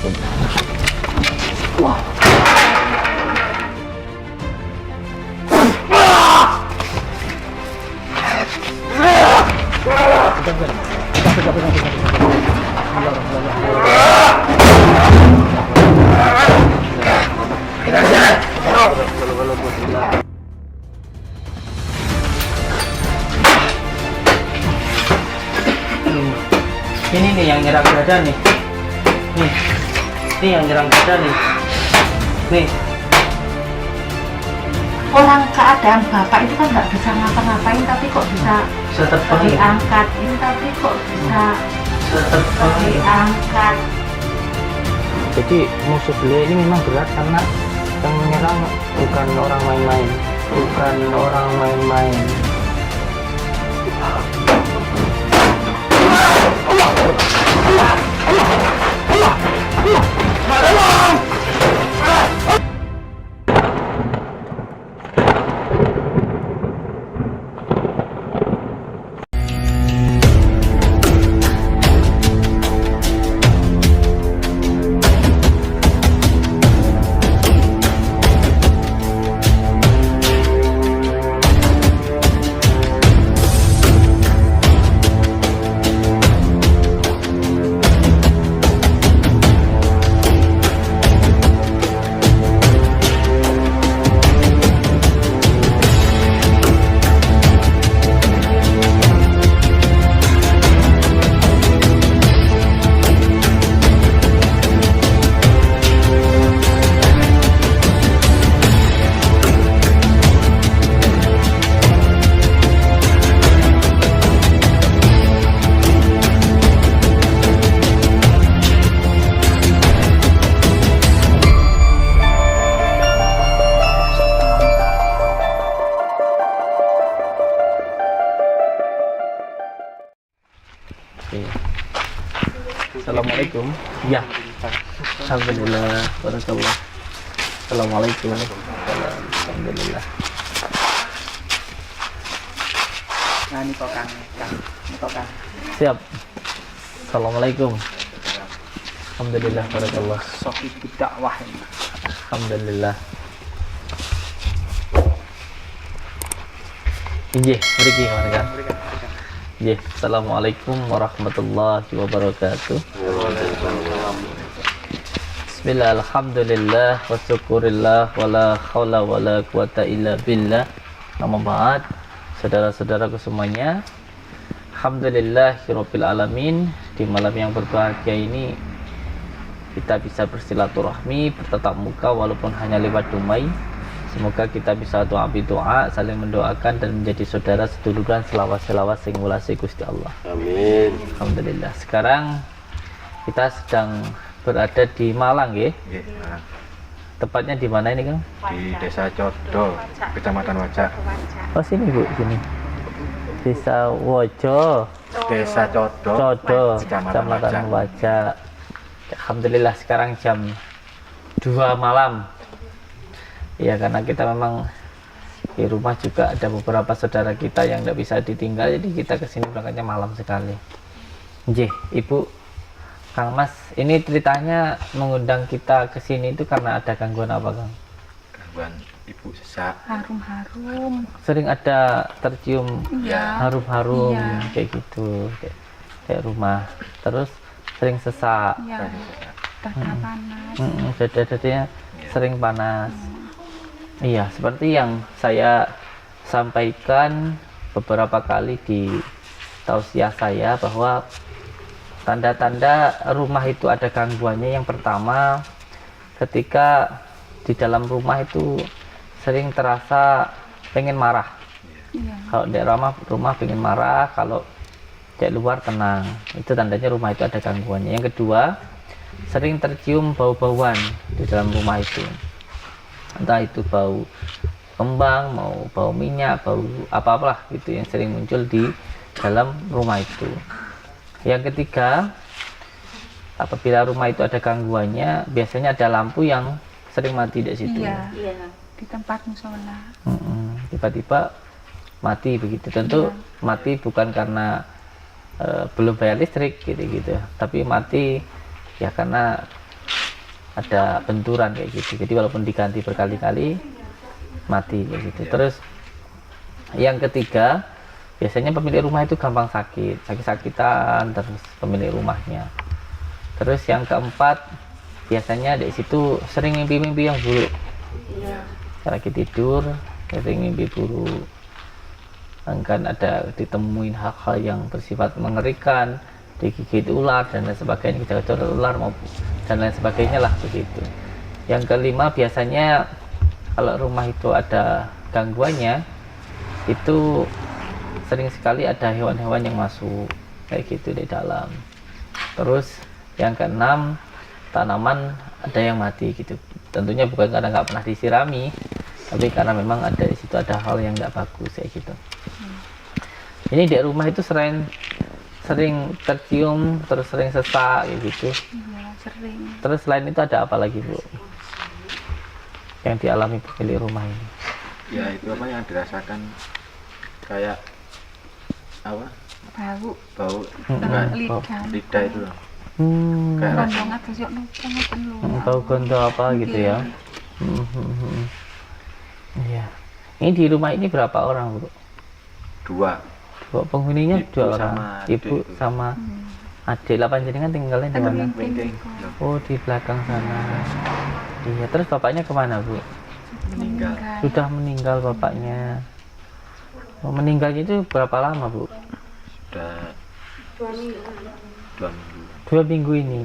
Wah. Ini nih yang nyerang dada nih. Nih. Ini yang nyerang dada nih. Nih. Orang keadaan bapak itu kan nggak bisa ngapa-ngapain, tapi kok bisa Terbang. diangkat ini, tapi kok bisa Terbang. diangkat. Jadi musuh beliau ini memang berat karena yang menyerang bukan orang main-main, bukan orang main-main. Assalamualaikum. Ya. Alhamdulillah. Barakallah. Assalamualaikum. Alhamdulillah. Nah, ini kokang. Siap. Assalamualaikum. Alhamdulillah. Barakallah. Sohib dakwah ini. Alhamdulillah. Injih, mriki kan? Injih. Assalamualaikum warahmatullahi wabarakatuh. Bismillah, alhamdulillah, wa syukurillah, wa la hawla wa la quwata illa billah. Amma ba'd, saudara-saudaraku semuanya, alhamdulillahirabbil alamin. Di malam yang berbahagia ini kita bisa bersilaturahmi, bertatap muka walaupun hanya lewat dumai. Semoga kita bisa doa bidoa, saling mendoakan dan menjadi saudara seduluran selawas-selawas sing ngulasi Gusti Allah. Amin. Alhamdulillah. Sekarang kita sedang berada di Malang, ya. Tepatnya di mana ini, Kang? Di Desa Codo, Kecamatan Wajak. Oh, sini, Bu, sini. Desa Wojo, Desa Codo, Codo, Kecamatan Kecamatan Wajak. Alhamdulillah sekarang jam 2 malam. Ya, karena kita memang di rumah juga ada beberapa saudara kita yang tidak bisa ditinggal, jadi kita kesini berangkatnya malam sekali. Nggih, Ibu, Kang Mas, ini ceritanya mengundang kita ke sini itu karena ada gangguan apa, Kang? gangguan ibu sesak. Harum-harum. Sering ada tercium Iya. harum-harum Iya. kayak gitu, kayak rumah. Terus sering sesak, Iya. Dada panas. dada-dadanya sering panas. Iya, seperti yang saya sampaikan beberapa kali di tausiah saya bahwa tanda-tanda rumah itu ada gangguannya. Yang pertama, ketika di dalam rumah itu sering terasa pengen marah. Iya. Kalau di rumah pengen marah, kalau di luar tenang. Itu tandanya rumah itu ada gangguannya. Yang kedua, sering tercium bau-bauan di dalam rumah itu. Entah itu bau kembang, mau bau minyak, bau apa-apalah gitu yang sering muncul di dalam rumah itu. Yang ketiga, apabila rumah itu ada gangguannya, biasanya ada lampu yang sering mati di situ. Iya. Di tempat musola. Tiba-tiba mati begitu. Tentu mati bukan karena belum bayar listrik gitu-gitu, tapi mati ya karena ada benturan kayak gitu. Jadi walaupun diganti berkali-kali mati kayak gitu. Terus yang ketiga, biasanya pemilik rumah itu gampang sakit-sakitan terus pemilik rumahnya. Terus yang keempat, biasanya di situ sering mimpi-mimpi yang buruk. Lagi tidur sering mimpi buruk, kan ada ditemuin hal-hal yang bersifat mengerikan, digigit ular dan lain sebagainya, kejar-kejar ular maupun dan lain sebagainya lah begitu. Yang kelima, biasanya kalau rumah itu ada gangguannya, itu sering sekali ada hewan-hewan yang masuk kayak gitu di dalam. Terus yang keenam, tanaman ada yang mati gitu. Tentunya bukan karena nggak pernah disirami, tapi karena memang ada di situ ada hal yang nggak bagus kayak gitu. Ini di rumah itu sering tercium, terus sering sesak kayak gitu. Iya, sering. Terus selain itu ada apa lagi, Bu, yang dialami pemilik rumah ini? Ya itu apa yang dirasakan kayak apa? Bau Enggak, lidah. lidah itu loh. Kayak rasa Gondong atus yuk numpang lho. Bau gondo apa gitu ya? Iya. Ini di rumah ini berapa orang, Bu? dua. Dua penghuninya, Ibu dua orang. sama Ibu adik. sama adik. 8 jenengan tinggalnya di mana? Penting. Oh, di belakang sana. Iya. Terus bapaknya kemana, Bu? Meninggal. Sudah meninggal bapaknya. Oh, meninggalnya itu berapa lama, Bu? Sudah 2 minggu. 2 minggu ini.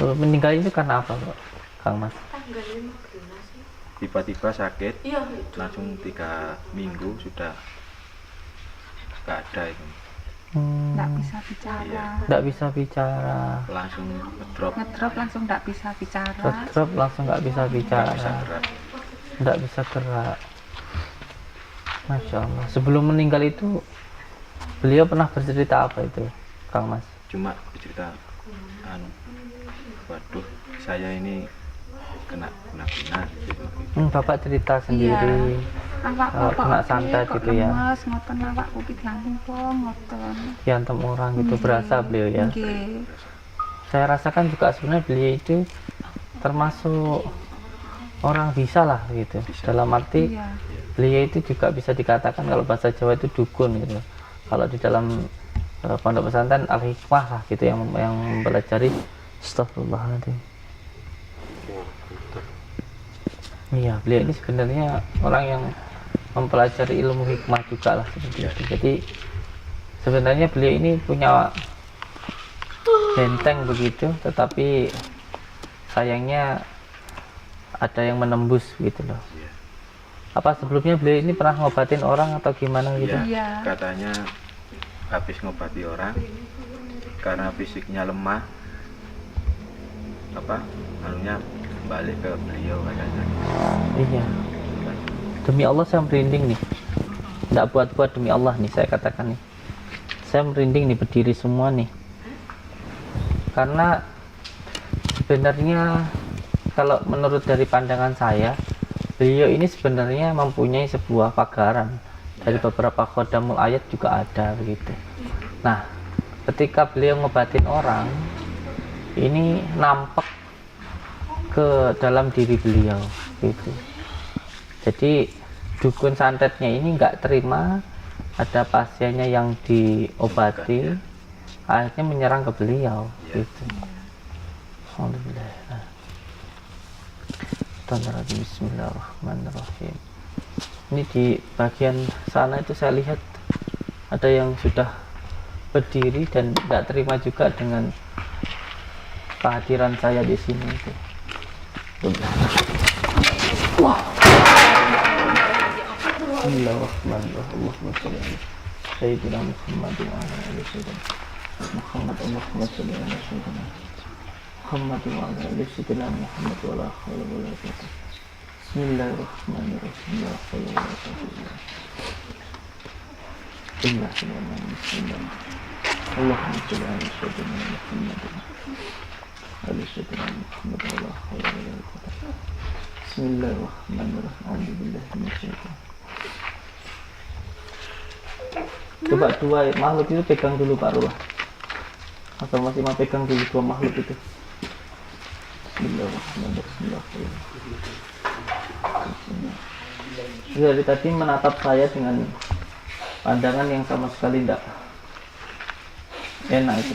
Oh, meninggal itu karena apa, Bu, Kang Mas? Tiba-tiba sakit, langsung 3 minggu sudah nggak ada itu. Nggak bisa bicara. Iya. Nggak bisa bicara. Langsung ngedrop, Ngedrop langsung nggak bisa bicara. Drop langsung nggak bisa nggak bicara. bisa gerak. Nggak bisa gerak. Masya Allah. Sebelum meninggal itu beliau pernah bercerita apa itu, Kang Mas? Cuma bercerita, waduh, saya ini kena guna gitu. Bapak cerita sendiri. Awak Kena santet gitu ya. Lemes, ngoten awak kupit langsung pong ngoten. Diantem orang gitu, berasa beliau ya. Nggih. Saya rasakan juga sebenarnya beliau itu termasuk orang bisa lah gitu. Dalam arti Iya. beliau itu juga bisa dikatakan kalau bahasa Jawa itu dukun gitu. Kalau di dalam pondok pesantren al-hikmah lah gitu yang mempelajari. Astagfirullahaladzim. Iya, beliau ini sebenarnya orang yang mempelajari ilmu hikmah juga lah seperti itu. Jadi sebenarnya beliau ini punya benteng begitu, tetapi sayangnya ada yang menembus gitu loh. Iya. Apa sebelumnya beliau ini pernah ngobatin orang atau gimana gitu? Iya, Iya. katanya habis ngobati orang karena fisiknya lemah, anunya balik ke beliau katanya. Iya. Demi Allah saya merinding nih. Nggak buat-buat, demi Allah nih saya katakan nih. Saya merinding nih, berdiri semua nih. Karena sebenarnya kalau menurut dari pandangan saya, beliau ini sebenarnya mempunyai sebuah pagaran. Dari beberapa khodamul ayat juga ada begitu. Nah, ketika beliau ngobatin orang, ini nampak ke dalam diri beliau gitu. Jadi dukun santetnya ini nggak terima ada pasiennya yang diobati, akhirnya menyerang ke beliau gitu. Alhamdulillah. Bismillahirrahmanirrahim. Ini di bagian sana itu saya lihat ada yang sudah berdiri dan nggak terima juga dengan kehadiran saya di sini itu. Wah. Bismillahirrahmanirrahim. Allahumma shalli ala sayyidina Muhammad wa ala ali sayyidina Muhammad. Allahumma shalli ala sayyidina Muhammad wa ala ali sayyidina Muhammad wa la haula wa la quwwata. Bismillahirrahmanirrahim. La haula wa la quwwata. Bismillahirrahmanirrahim. Allahumma shalli ala sayyidina Muhammad Ali sayyidina Muhammad wa la haula wa la quwwata. Bismillahirrahmanirrahim. Alhamdulillah minasyaitan. Coba dua makhluk itu pegang dulu Pak Ruah. Atau masih mau pegang dulu dua makhluk itu? Bismillahirrahmanirrahim. Dari tadi menatap saya dengan pandangan yang sama sekali tidak enak itu.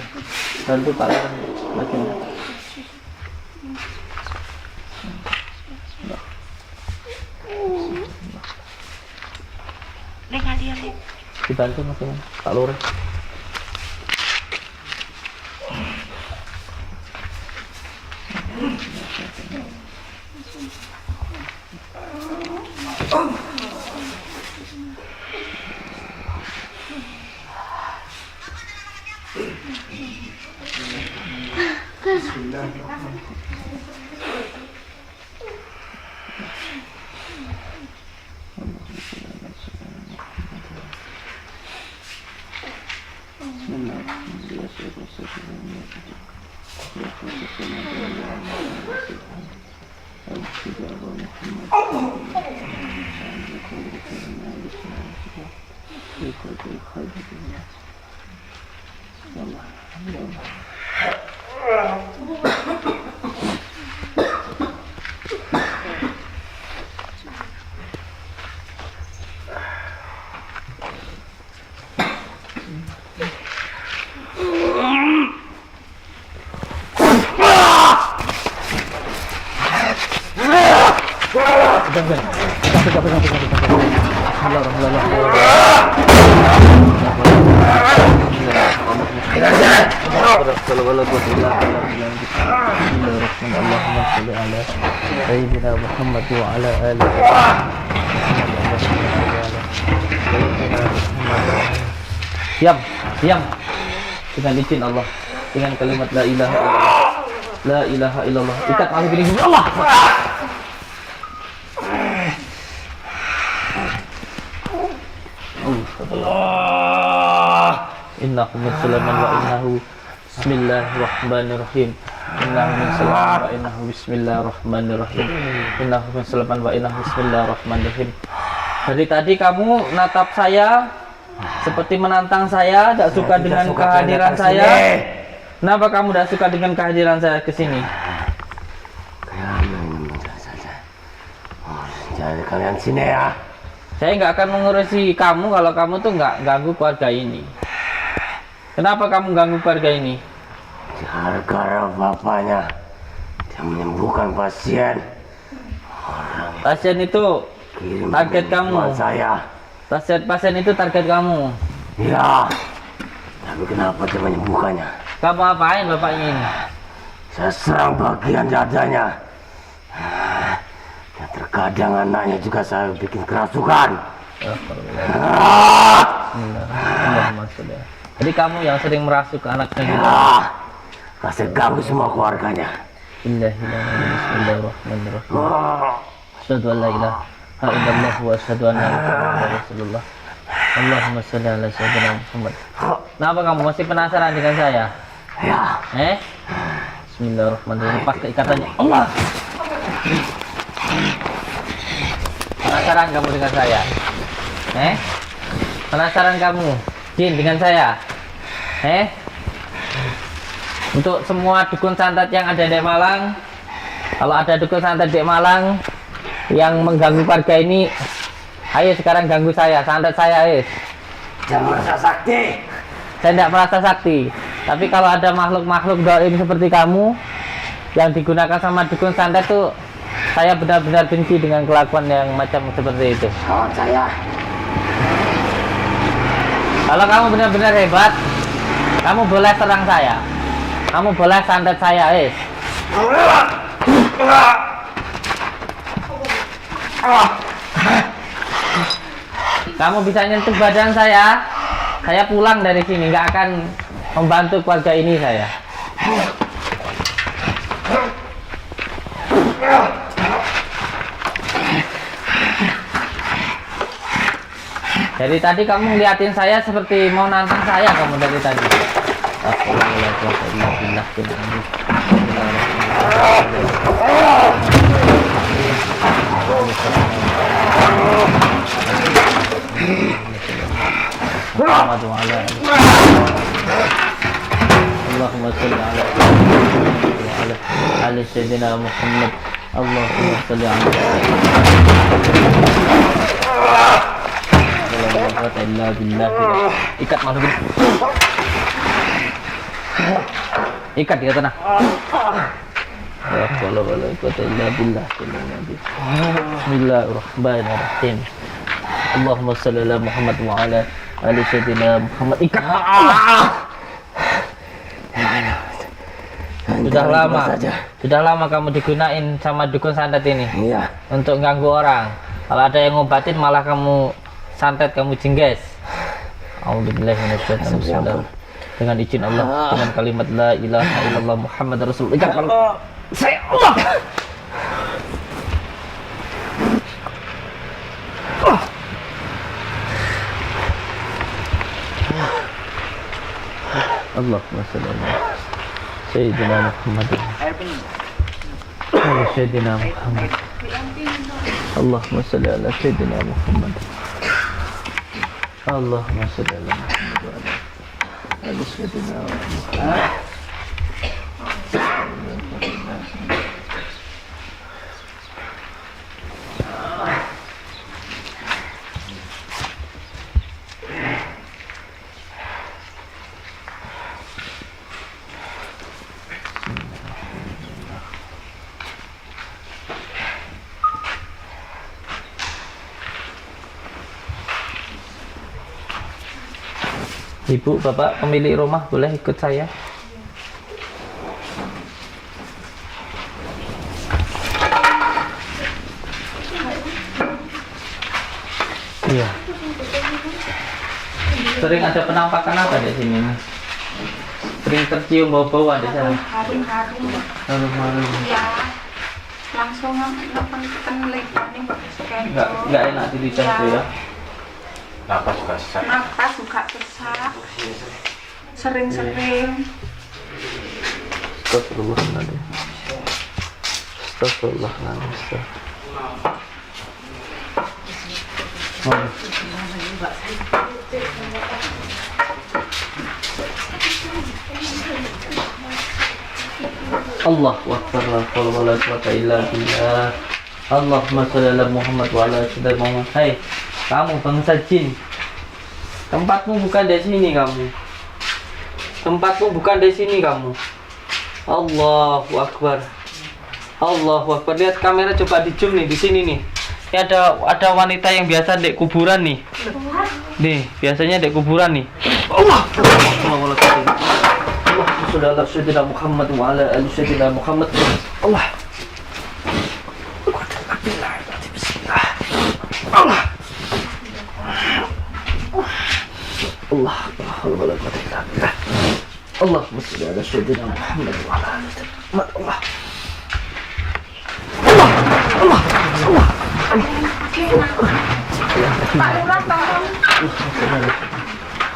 Bantu Pak lagi. Dibantu maksudnya Pak Lurah. Diam dengan izin Allah, dengan kalimat la ilaha illallah, la ilaha illallah. Ikat makhluk ini Allah. Innahu min Sulaiman wa innahu bismillahirrahmanirrahim. Innahu min Sulaiman wa innahu bismillahirrahmanirrahim. Innahu min Sulaiman wa innahu bismillahirrahmanirrahim. Dari tadi kamu natap saya seperti menantang saya, tidak suka dengan kehadiran saya. Kenapa kamu tidak suka dengan kehadiran saya ke sini? Jadi kalian sini ya. Saya nggak akan mengurusi kamu kalau kamu tuh nggak ganggu keluarga ini. Kenapa kamu ganggu keluarga ini? Gara-gara bapaknya dia menyembuhkan pasien. Pasien itu Kirim target kamu. Saya. Pasien itu target kamu. Ya. Tapi kenapa dia menyembuhkannya? Kamu apain bapaknya ini? Saya serang bagian dadanya. Dan terkadang anaknya juga saya bikin kerasukan. Jadi kamu yang sering merasuk ke anaknya juga. Ya. Kasih ganggu semua keluarganya. Bismillahirrahmanirrahim. Asyhadu an la ilaha illallah wa asyhadu anna Muhammadar Rasulullah. Allahumma shalli ala sayyidina Muhammad. Kenapa kamu masih penasaran dengan saya? Ya. Bismillahirrahmanirrahim. Lepas keikatannya. Allah. Penasaran kamu dengan saya? Penasaran kamu, Jin, dengan saya? Untuk semua dukun santet yang ada di Malang, kalau ada dukun santet di Malang yang mengganggu keluarga ini, ayo sekarang ganggu saya, santet saya, Jangan merasa sakti. Saya tidak merasa sakti. Tapi kalau ada makhluk-makhluk gaib seperti kamu yang digunakan sama dukun santet tuh, saya benar-benar benci dengan kelakuan yang macam seperti itu. Kawan saya. Kalau kamu benar-benar hebat, kamu boleh serang saya. Kamu boleh santet saya, Kamu bisa nyentuh badan saya pulang dari sini, nggak akan membantu keluarga ini saya. Dari tadi kamu ngeliatin saya seperti mau nantang saya kamu dari tadi. Allahumma sholli ala ala sayyidina Muhammad. Allahumma shalli ala sayyidina Muhammad. Ikat masukin. Ikat dia tenang. Bismillahirrahmanirrahim. Allahumma shalli ala Muhammad wa ala ali sayyidina Muhammad. Ikat. Sudah lama kamu digunain sama dukun santet ini. Iya. Untuk ganggu orang. Kalau ada yang ngobatin malah kamu santet, kamu jengges. A'udzubillahi minasyaitonir rajim. Dengan izin Allah, dengan kalimat la ilaha illallah Muhammad Rasulullah. Ikat kalau saya Allah. Allahumma shalli ala sayyidina Muhammad. Sayyidina Muhammad. Allahumma shalli ala sayyidina Muhammad. Allahumma shalli ala Muhammad wa ala sayyidina Muhammad. Ibu, bapak pemilik rumah boleh ikut saya? Iya. Sering ada penampakan apa di sini? Sering tercium bau-bauan di sana? Harum-harum. Harum-harum. Ya, langsung lepas nih Nggak enak di lidah tuh ya? Napas juga sesak. Napas juga sesak. Sering-sering. Astagfirullahaladzim. Astagfirullahaladzim. Allahu Akbar, la haula wala quwwata illa billah. Allahumma shalli ala Muhammad wa ala sayyidina Muhammad. Hai, kamu bangsa jin. Tempatmu bukan di sini kamu. Tempatmu bukan di sini kamu. Allahu Akbar. Allahu Akbar. Lihat kamera, coba di zoom nih di sini nih. Ini ada wanita yang biasa di kuburan nih. Nih, biasanya di kuburan nih. Allah. Allah sudah Sayyidina Muhammad wa ala ali Sayyidina Muhammad. Allah. Bismillah. Allah. Allah. Allahumma shalli ala Sayyidina Muhammad wa ala ali Sayyidina Muhammad. Allah. Allah. Allah. Pak Lurah, tolong.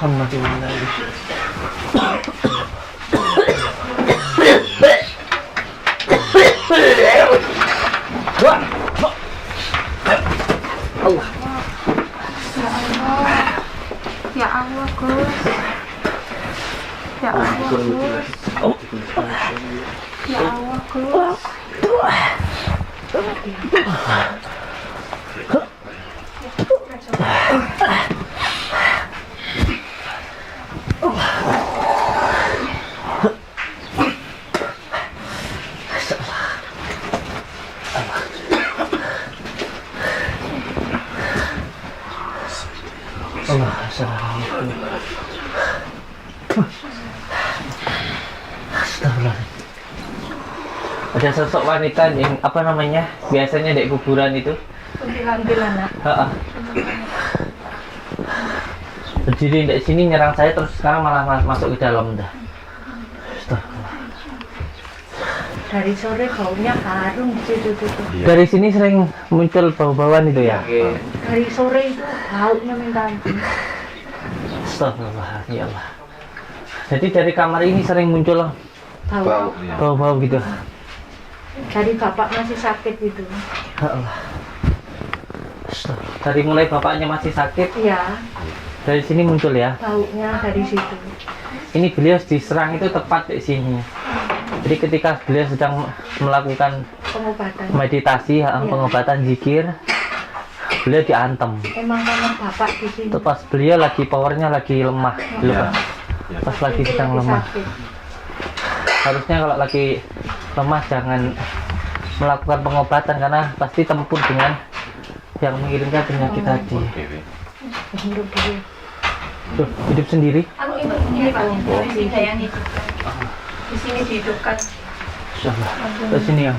Allah. Ya Allah, Gus. Ya Allah, Gus. Ya Allah, Gus. Allah. Astagfirullah. Ada sosok wanita yang apa namanya? Biasanya di kuburan itu. Kuntilanak. Heeh. Berdiri di sini nyerang saya, terus sekarang malah masuk ke dalam dah. Astagfirullah. Dari sore baunya harum di situ tuh. Dari sini sering muncul bau-bauan itu ya. Dari sore itu baunya minta ampun. Astagfirullah, ya Allah. Jadi dari kamar ini sering muncul Bau. bau-bau gitu. Dari bapak masih sakit itu. Ya Allah. Astagfirullah. Dari mulai bapaknya masih sakit, Iya, dari sini muncul ya. baunya dari situ. Ini beliau diserang itu tepat di sini. Jadi ketika beliau sedang melakukan Pengobatan. meditasi, pengobatan zikir, beliau diantem. Emang karena bapak di sini. Itu pas beliau lagi powernya lagi lemah, dulu Ya. Pak. Pas lagi sedang lemah. Sakit. Harusnya kalau lagi lemah jangan melakukan pengobatan karena pasti tempur dengan yang mengirimkan penyakit tadi. Dewi. Hidup dia. Tuh, hidup sendiri. Aku ini Pak, di sini yang hidupkan. Di sini dihidupkan. Insyaallah. Ke sini ya.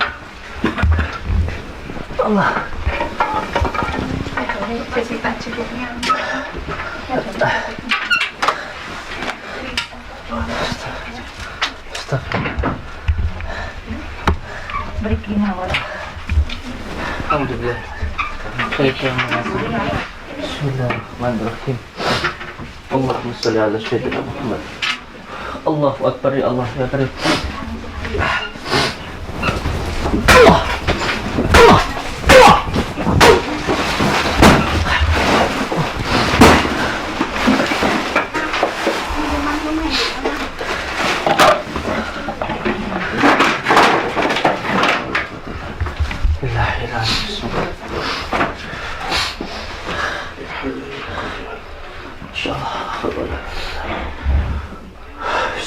Allah. Jessica cukupnya. Astagfirullah. Beri gimana? Alhamdulillah. Bismillahirrahmanirrahim. Allahumma sholli ala sayyidina Muhammad. Allahu akbar ya Allah ya Karim.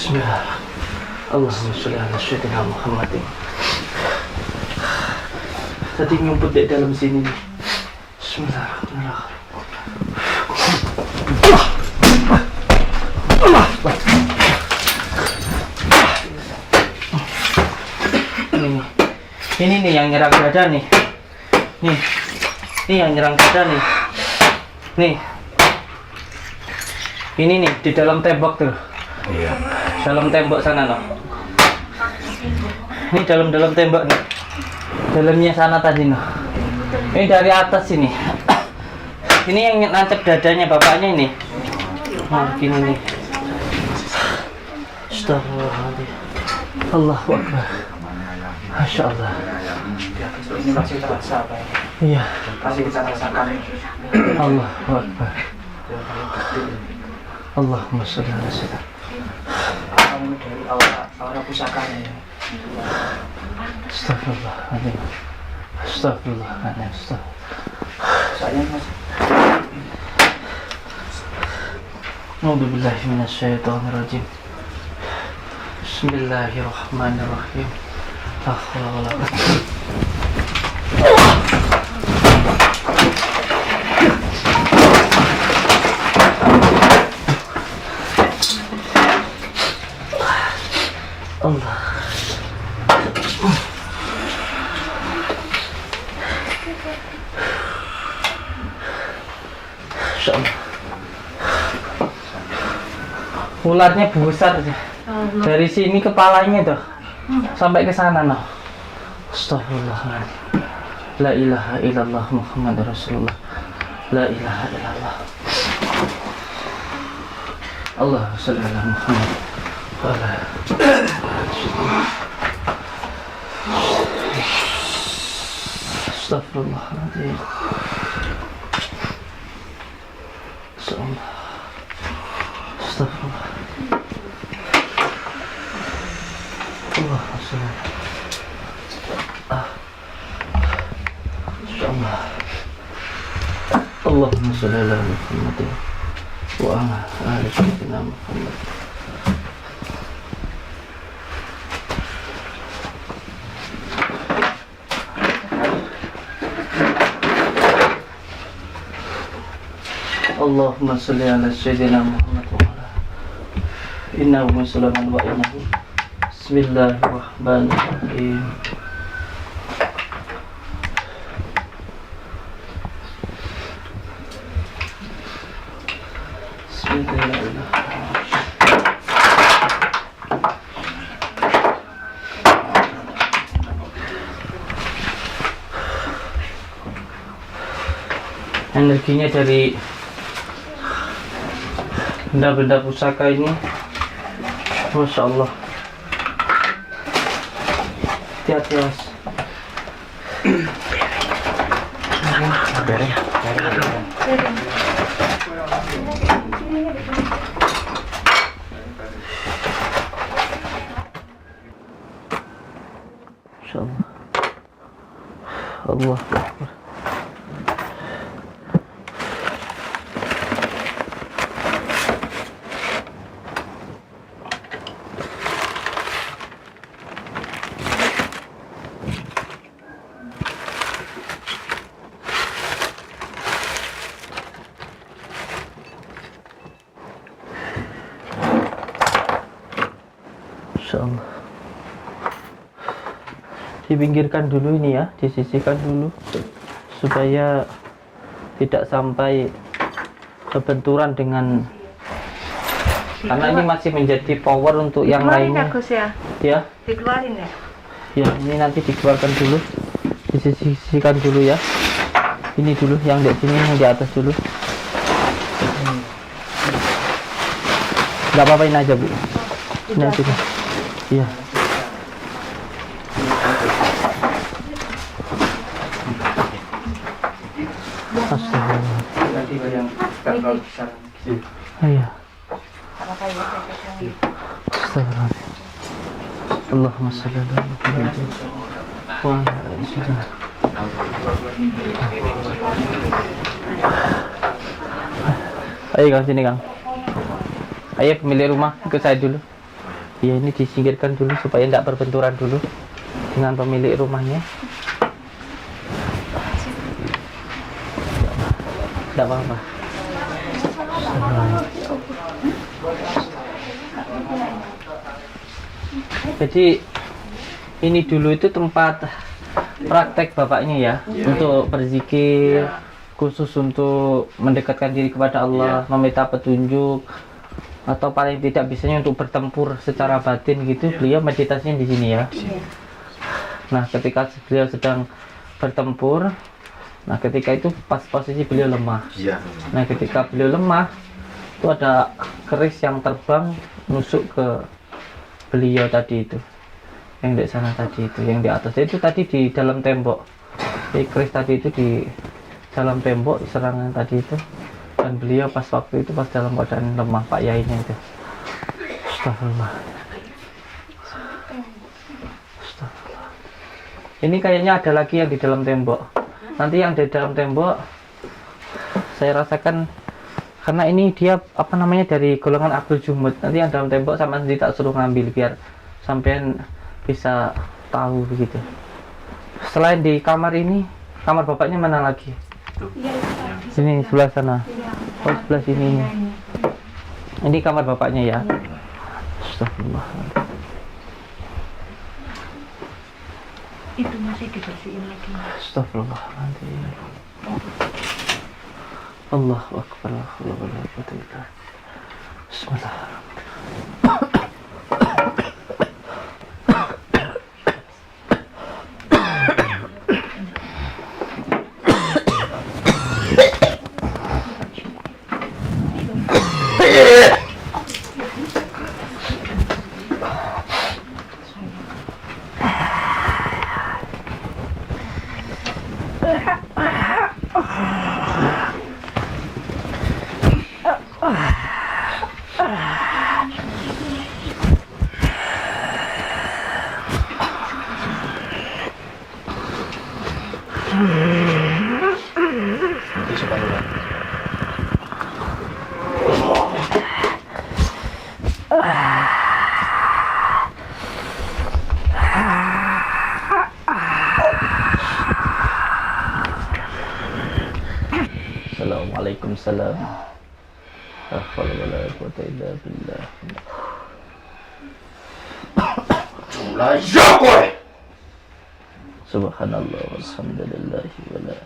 Bismillah. Allahumma sholli ala sayyidina Muhammadin. Tadi ngumpet di dalam sini nih. Bismillahirrahmanirrahim. Ini nih yang nyerang dada nih. Ini yang nyerang dada nih. Nih. Ini nih di dalam tembok tuh. Iya. Dalam tembok sana no. Ini dalam tembok nih. Dalamnya sana tadi no. Ini dari atas ini. Ini yang nancep dadanya bapaknya ini. Nah, gini nih. Astagfirullahaladzim. Allahu Akbar. Masya Allah. Ini masih terasa Pak. Iya. Masih kita rasakan. Allahu Akbar. Allahumma sholli ala sayyidina. Kamu dari aura pusakanya ya. Astagfirullahaladzim. Astagfirullahaladzim. Saya mas. A'udzubillahi minasyaitonirrajim. Bismillahirrahmanirrahim. La haula wala quwwata. Allah. Insyaallah. Ularnya besar sih. Dari sini kepalanya tuh sampai ke sana noh. Astagfirullahaladzim. La ilaha illallah Muhammad Rasulullah. La ilaha illallah. Allahumma sholli ala Muhammad. Astagfirullahaladzim. Astagfirullah. Allahumma sholli Allahumma sholli ala Muhammad wa ala ali sayyidina Muhammad. Allahumma sholli ala sayyidina Muhammad wa ala innahu musliman wa innahu. Bismillahirrahmanirrahim. Energinya dari benda-benda pusaka ini, Masya Allah. Hati-hati mas. Insyaallah. Allah Akbar. Insyaallah. Dipinggirkan dulu ini ya, disisihkan dulu supaya tidak sampai berbenturan dengan, karena ini masih menjadi power untuk yang Dikeluarin ya lainnya Gus ya? ya. Dikeluarin ya? Ya, ini nanti dikeluarkan dulu, disisihkan dulu ya. Ini dulu yang di sini, yang di atas dulu. Nggak apa-apain aja Bu. Ini aja. Iya. Astagfirullah. Nanti yang tak terlalu besar. Iya. Apa ya? Astagfirullah. Allahumma shalli ala Muhammad wa ala ali sayyidina. Ayo Kang, sini Kang. Ayo pemilik rumah, ikut saya dulu. Ya, ini disingkirkan dulu supaya tidak berbenturan dulu dengan pemilik rumahnya. Tidak apa-apa. Jadi ini dulu itu tempat praktek bapaknya ya, untuk berzikir, khusus untuk mendekatkan diri kepada Allah, meminta petunjuk, atau paling tidak biasanya untuk bertempur secara batin gitu. Beliau meditasinya di sini ya. Nah, ketika beliau sedang bertempur, nah ketika itu pas posisi beliau lemah. Iya. Nah, ketika beliau lemah, itu ada keris yang terbang nusuk ke beliau tadi itu, yang di sana tadi itu, yang di atas itu tadi di dalam tembok. Jadi keris tadi itu di dalam tembok serangan tadi itu, dan beliau pas waktu itu pas dalam keadaan lemah, Pak Yainya itu. Astagfirullah. Astagfirullah. Ini kayaknya ada lagi yang di dalam tembok. Nanti yang di dalam tembok saya rasakan, karena ini dia apa namanya dari golongan Abdul Jumud. Nanti yang dalam tembok sama sendiri tak suruh ngambil biar sampean bisa tahu begitu. Selain di kamar ini, kamar bapaknya mana lagi? Sini sebelah sana. Oh, sebelah sini. Ini kamar bapaknya ya. Astagfirullah. Itu masih dibersihin lagi. Astagfirullah. Nanti. Allahu Akbar. Alhamdulillah. Bismillahirrahmanirrahim. Assalamualaikum salam. La haula wala quwwata illa billah. Subhanallah walhamdulillah wala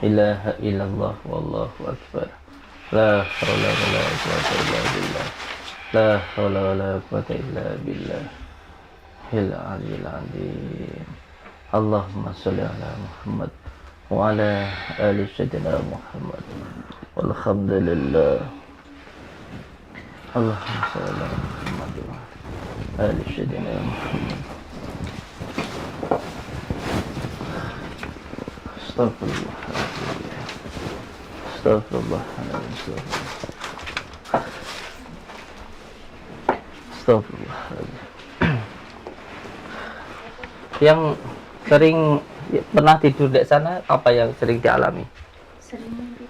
ilaha illallah wallahu akbar. La haula wala quwwata illa billah. La haula wala quwwata illa billah. Hil aliyil azim. Allahumma shalli ala Muhammad wa ala ali sayyidina Muhammad. Walhamdulillah. Allahumma shalli ala Muhammad wa ala ali sayyidina Muhammad. Astagfirullah. Astagfirullah. Astagfirullah. Yang sering pernah tidur di sana, apa yang sering dialami? Sering mimpi.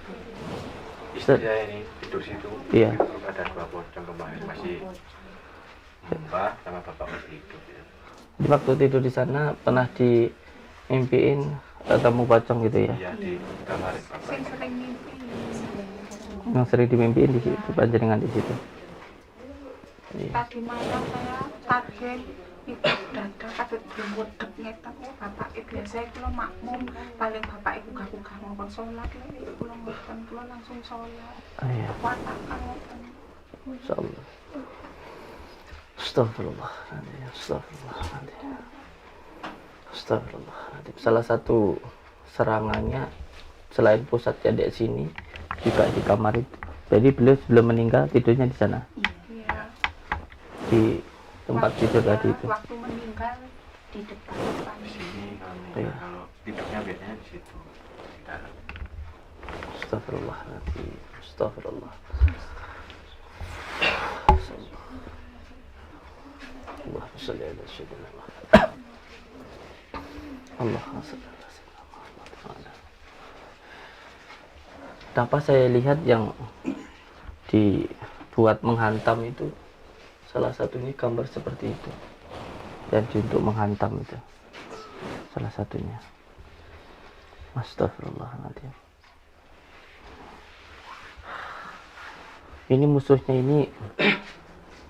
Istri saya ini tidur situ. Iya. Itu ada 2 pocong kemarin masih Mbak sama bapak masih hidup. Ya. Di waktu tidur di sana pernah dimimpiin ketemu pocong gitu ya? Iya di kamar bapak. Sering mimpi. Yang sering dimimpiin di situ, panjenengan di situ. Iya. Tadi malam saya kaget ibu dada katut belum wedek ngeten bapak biasa kula makmum paling bapak ibu gak ngomong sholat lagi kula ngoten kula langsung sholat Iya. watakan ngoten Insyaallah. Astagfirullahaladzim. Astagfirullahaladzim. Astagfirullahaladzim. Salah satu serangannya selain pusatnya di sini juga di kamar itu. Jadi beliau sebelum meninggal tidurnya di sana, iya di tempat tidur tadi itu. waktu meninggal di depan Sini kami Iya. kalau tidurnya biasanya di situ di dalam. Astagfirullahaladzim. Astagfirullah. Allahumma shalli ala sayyidina Muhammad. Allahumma shalli ala sayyidina Muhammad. Tanpa saya lihat yang dibuat menghantam itu salah satunya gambar seperti itu. Dan untuk menghantam itu salah satunya. Astagfirullahaladzim. Ini musuhnya ini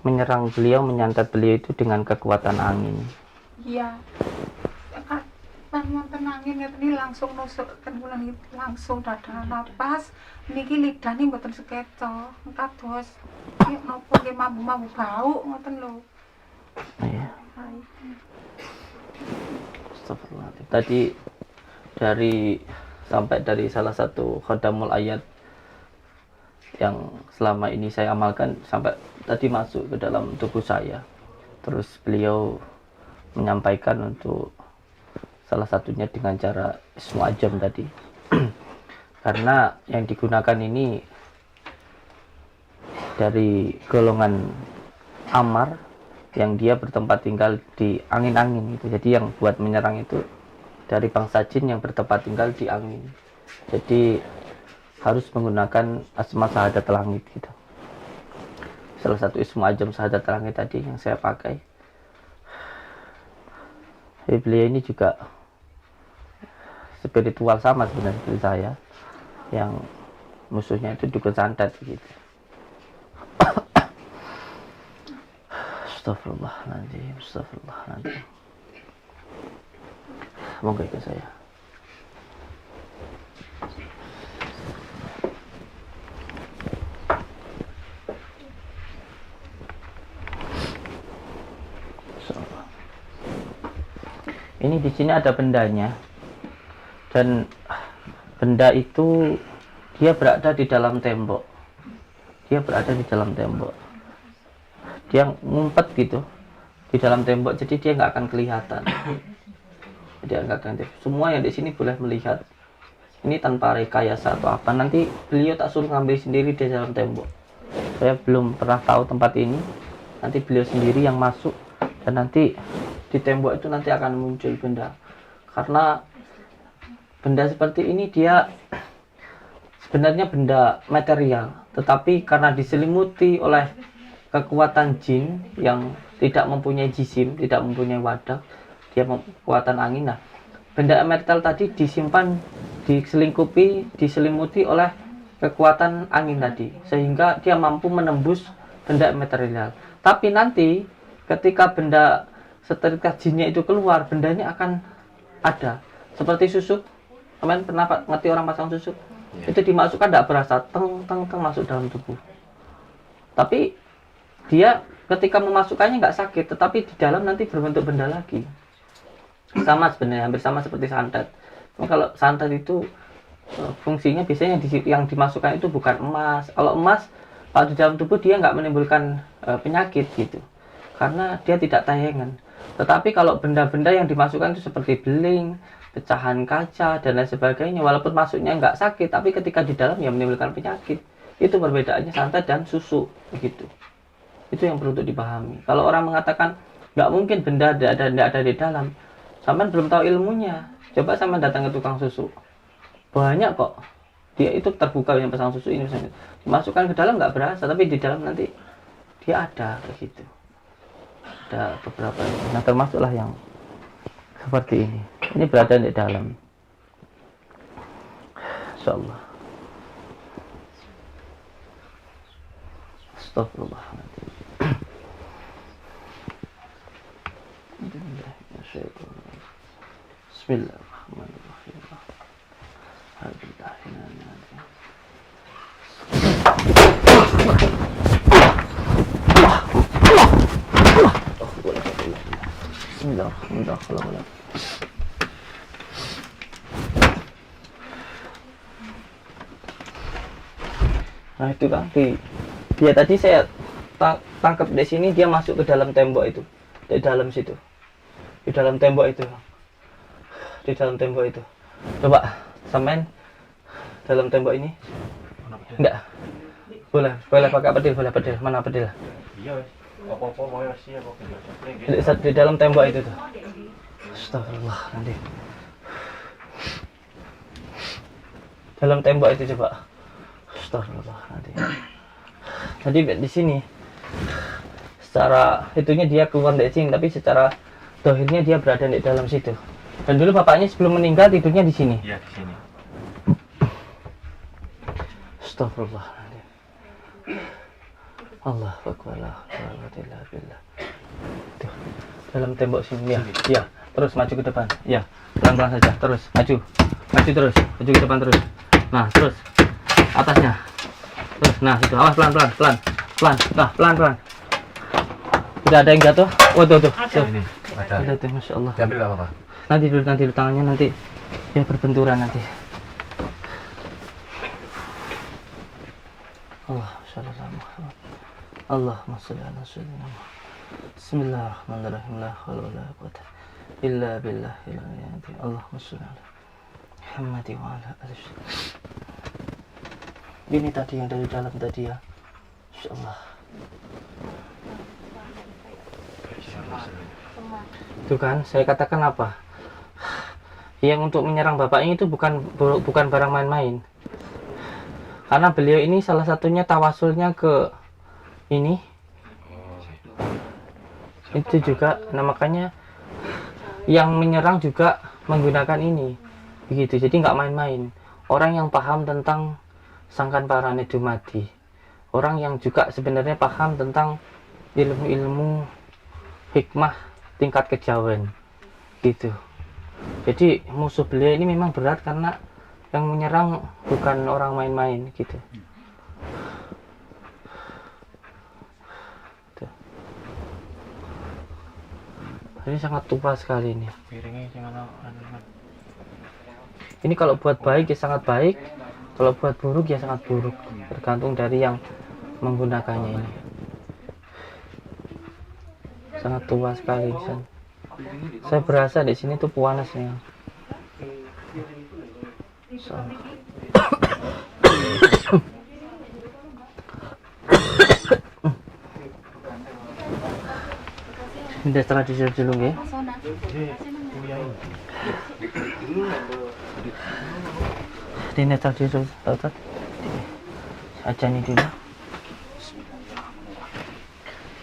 menyerang beliau, menyantet beliau itu dengan kekuatan angin. iya kan wonten angin ngeten iki langsung nusuk ten kula niki langsung dada napas niki lidane mboten sekeca kados iki napa nggih mambu-mambu bau ngoten lho. Iya. Astagfirullahaladzim. Tadi sampai dari salah satu khadamul ayat yang selama ini saya amalkan sampai tadi masuk ke dalam tubuh saya. Terus beliau menyampaikan untuk salah satunya dengan cara ismu ajam tadi. Karena yang digunakan ini dari golongan amar yang dia bertempat tinggal di angin-angin itu. Jadi yang buat menyerang itu dari bangsa jin yang bertempat tinggal di angin. Jadi harus menggunakan asma syahadat langit gitu. Salah satu ismu ajam syahadat langit tadi yang saya pakai. Jadi beliau ini juga spiritual sama sebenarnya seperti saya, yang musuhnya itu dukun santet gitu. Astagfirullahaladzim. Astagfirullahaladzim. Moga ikut saya. Ini di sini ada bendanya, dan benda itu dia berada di dalam tembok. Dia berada di dalam tembok. Dia ngumpet gitu di dalam tembok, jadi dia nggak akan kelihatan. Dia nggak akan. Semua yang di sini boleh melihat. Ini tanpa rekayasa atau apa. Nanti beliau tak suruh ngambil sendiri di dalam tembok. Saya belum pernah tahu tempat ini. Nanti beliau sendiri yang masuk, dan nanti di tembok itu nanti akan muncul benda. Karena benda seperti ini dia sebenarnya benda material, tetapi karena diselimuti oleh kekuatan jin yang tidak mempunyai jisim, tidak mempunyai wadah, dia kekuatan angin. Nah, benda material tadi disimpan, diselimuti oleh kekuatan angin tadi, sehingga dia mampu menembus benda material. Tapi nanti ketika benda setrika jinnya itu keluar, bendanya akan ada seperti susuk. Kalian pernah ngerti orang pasang susuk? Ya. Itu dimasukkan tidak berasa, teng masuk dalam tubuh. Tapi dia ketika memasukkannya nggak sakit, tetapi di dalam nanti berbentuk benda lagi. Sama sebenarnya, hampir sama seperti santet. Cuma kalau santet itu fungsinya biasanya yang dimasukkan itu bukan emas. Kalau emas, kalau di dalam tubuh dia nggak menimbulkan penyakit gitu, karena dia tidak tayangan. Tetapi kalau benda-benda yang dimasukkan itu seperti beling, pecahan kaca, dan lain sebagainya, walaupun masuknya nggak sakit, tapi ketika di dalam ya menimbulkan penyakit. Itu perbedaannya santet dan susuk, begitu. Itu yang perlu untuk dipahami. Kalau orang mengatakan nggak mungkin benda ada di dalam, Sampean belum tahu ilmunya. Coba sampean datang ke tukang susu. Banyak kok. Dia itu terbuka yang pasang susu ini misalnya. Masukkan ke dalam nggak berasa, tapi di dalam nanti dia ada kayak gitu. Ada beberapa. Nah, termasuklah yang seperti ini. Ini berada di dalam. Insyaallah. Astagfirullahaladzim. Bismillahirrahmanirrahim. Bismillahirrahmanirrahim. Nah itu kan dia tadi saya tangkap di sini, dia masuk ke dalam tembok itu, di dalam situ, di dalam tembok itu, di dalam tembok itu. Coba samain dalam tembok ini. Enggak boleh pakai pedil, boleh pedil, mana pedil? Iya, apa-apa mau sih apa di dalam tembok itu tuh. Astagfirullah, nanti dalam tembok itu coba. Astagfirullah, nanti. Jadi di sini secara itunya dia keluar dari sini, tapi secara dohirnya dia berada di dalam situ. Dan dulu bapaknya sebelum meninggal tidurnya di sini. Iya, di sini. Astagfirullah. Allah akbar, la ilaha illallah. Tuh, dalam tembok sini ya. Ya, terus maju ke depan. Ya, pelan-pelan saja. Terus maju. Maju terus. Maju ke depan terus. Nah, terus atasnya. Terus nah, itu awas pelan-pelan, pelan. Nah, pelan-pelan. Tidak ada yang jatuh. Oh, tuh. Ini ada. Ada tuh, Masya Allah. Diambil enggak apa-apa. Nanti dulu tangannya nanti ya berbenturan nanti. Allahumma shalli ala sayyidina Muhammad. Bismillahirrahmanirrahim. La haula wala quwwata illa billah. Allahumma shalli ala Muhammad wa ala alihi. Ini tadi yang dari dalam tadi ya. Insyaallah. Itu kan saya katakan apa? Yang untuk menyerang bapaknya itu bukan barang main-main. Karena beliau ini salah satunya tawasulnya ke ini. Itu juga, nah makanya yang menyerang juga menggunakan ini. Begitu, jadi nggak main-main. Orang yang paham tentang sangkan parane dumadi. Orang yang juga sebenarnya paham tentang ilmu-ilmu hikmah tingkat kejawen. Gitu. Jadi musuh beliau ini memang berat karena yang menyerang bukan orang main-main gitu. Tuh. Ini sangat tua sekali ini. Ini kalau buat baik ya sangat baik, kalau buat buruk ya sangat buruk. Tergantung dari yang menggunakannya ini. Sangat tua sekali. Saya berasa di sini tuh panasnya. Ini setelah dulu ya. Ini tadi dulu, aja nih dulu.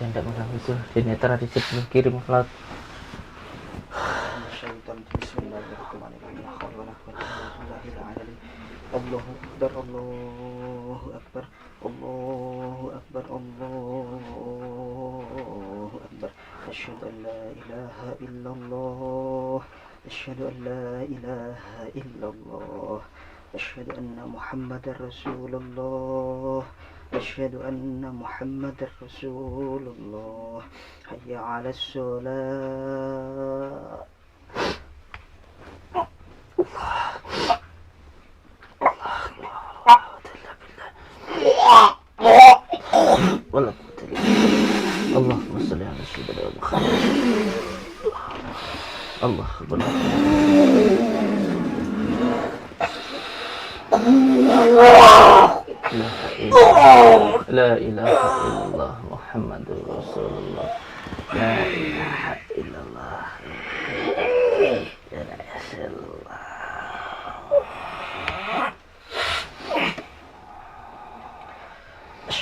Yang tidak mengganggu itu, ini tradisi belum kirim flat. Allahu Akbar, Allahu Akbar, Allahu Akbar, Allahu Akbar. Asyhadu an la ilaha illallah, asyhadu an la ilaha illallah, asyhadu anna Muhammadar Rasulullah, asyhadu anna Muhammadar Rasulullah. Hayya 'alas shalah. Allahumma shalli ala sayyidina Muhammad. Allah akbar. La ilaha illallah Muhammadur Rasulullah. La ilaha illallah.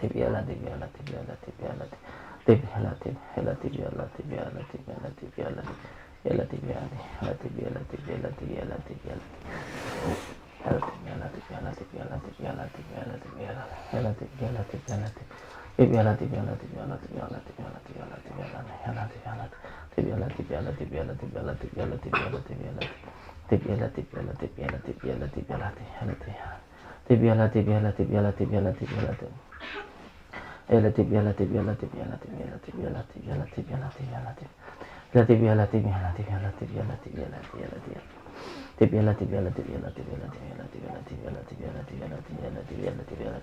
tibiala tibiala tibiala tibiala tibiala tibiala tibiala tibiala tibiala tibiala tibiala tibiala tibiala tibiala tibiala tibiala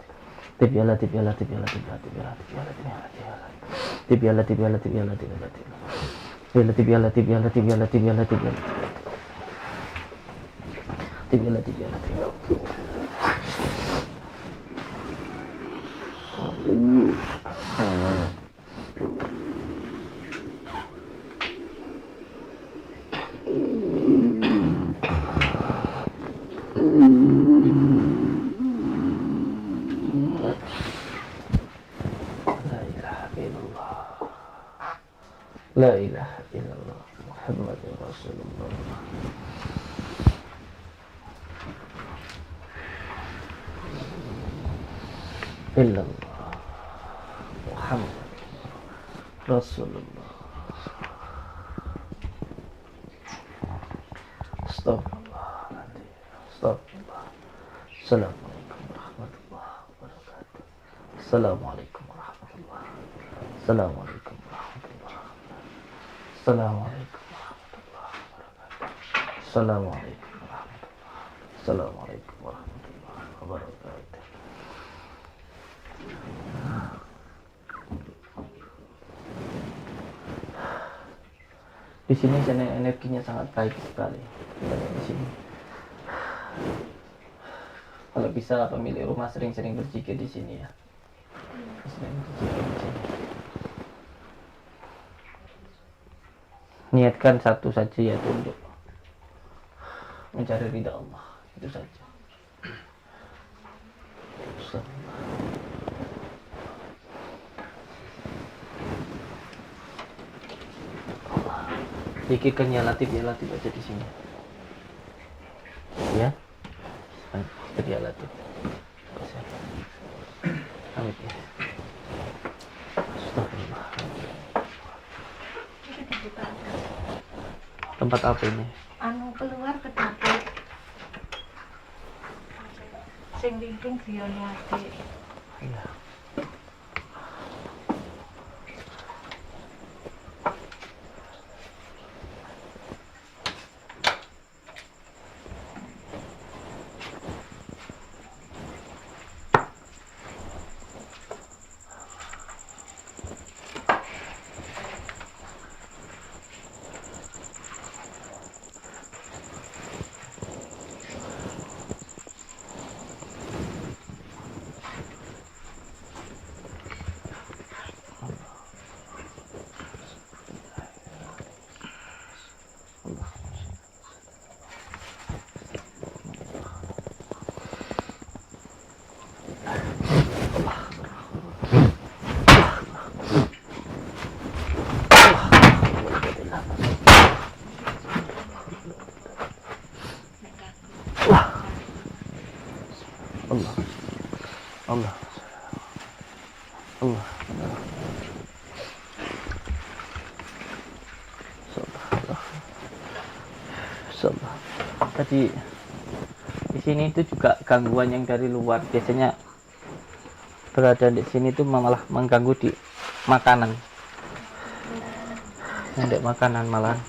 La ilaha illallah Muhammadur Rasulullah. Illallah Muhammad Rasulullah. Astagfirullah. Astagfirullah. Assalamualaikum warahmatullahi wabarakatuh. Assalamualaikum warahmatullahi wabarakatuh. Assalamualaikum warahmatullahi wabarakatuh. Assalamualaikum warahmatullahi wabarakatuh. Assalamualaikum warahmatullahi. Assalamualaikum warahmatullahi wabarakatuh. Di sini energinya sangat baik sekali. Di sini. Kalau bisa pemilik rumah sering-sering berzikir di sini ya. Sering berzikir di sini. Niatkan satu saja, yaitu untuk mencari ridha Allah, itu saja. Zikirkan ya Latif aja di sini. Ya. Ya Latif. Amin ya. Astagfirullah. Tempat apa ini? Anu keluar ke dapur. Sing wingking griyane adik. Iya. Allah Allah Allah Allah. Tadi di sini itu juga gangguan yang dari luar, biasanya berada di sini itu malah mengganggu di makanan, nyendek makanan malah.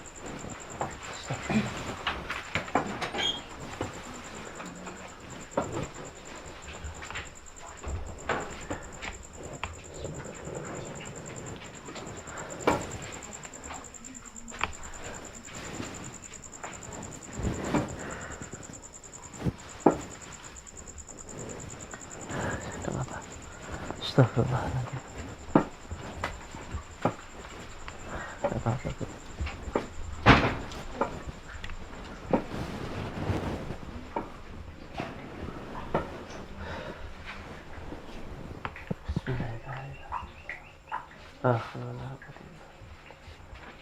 Astagfirullahaladzim. Apa-apa.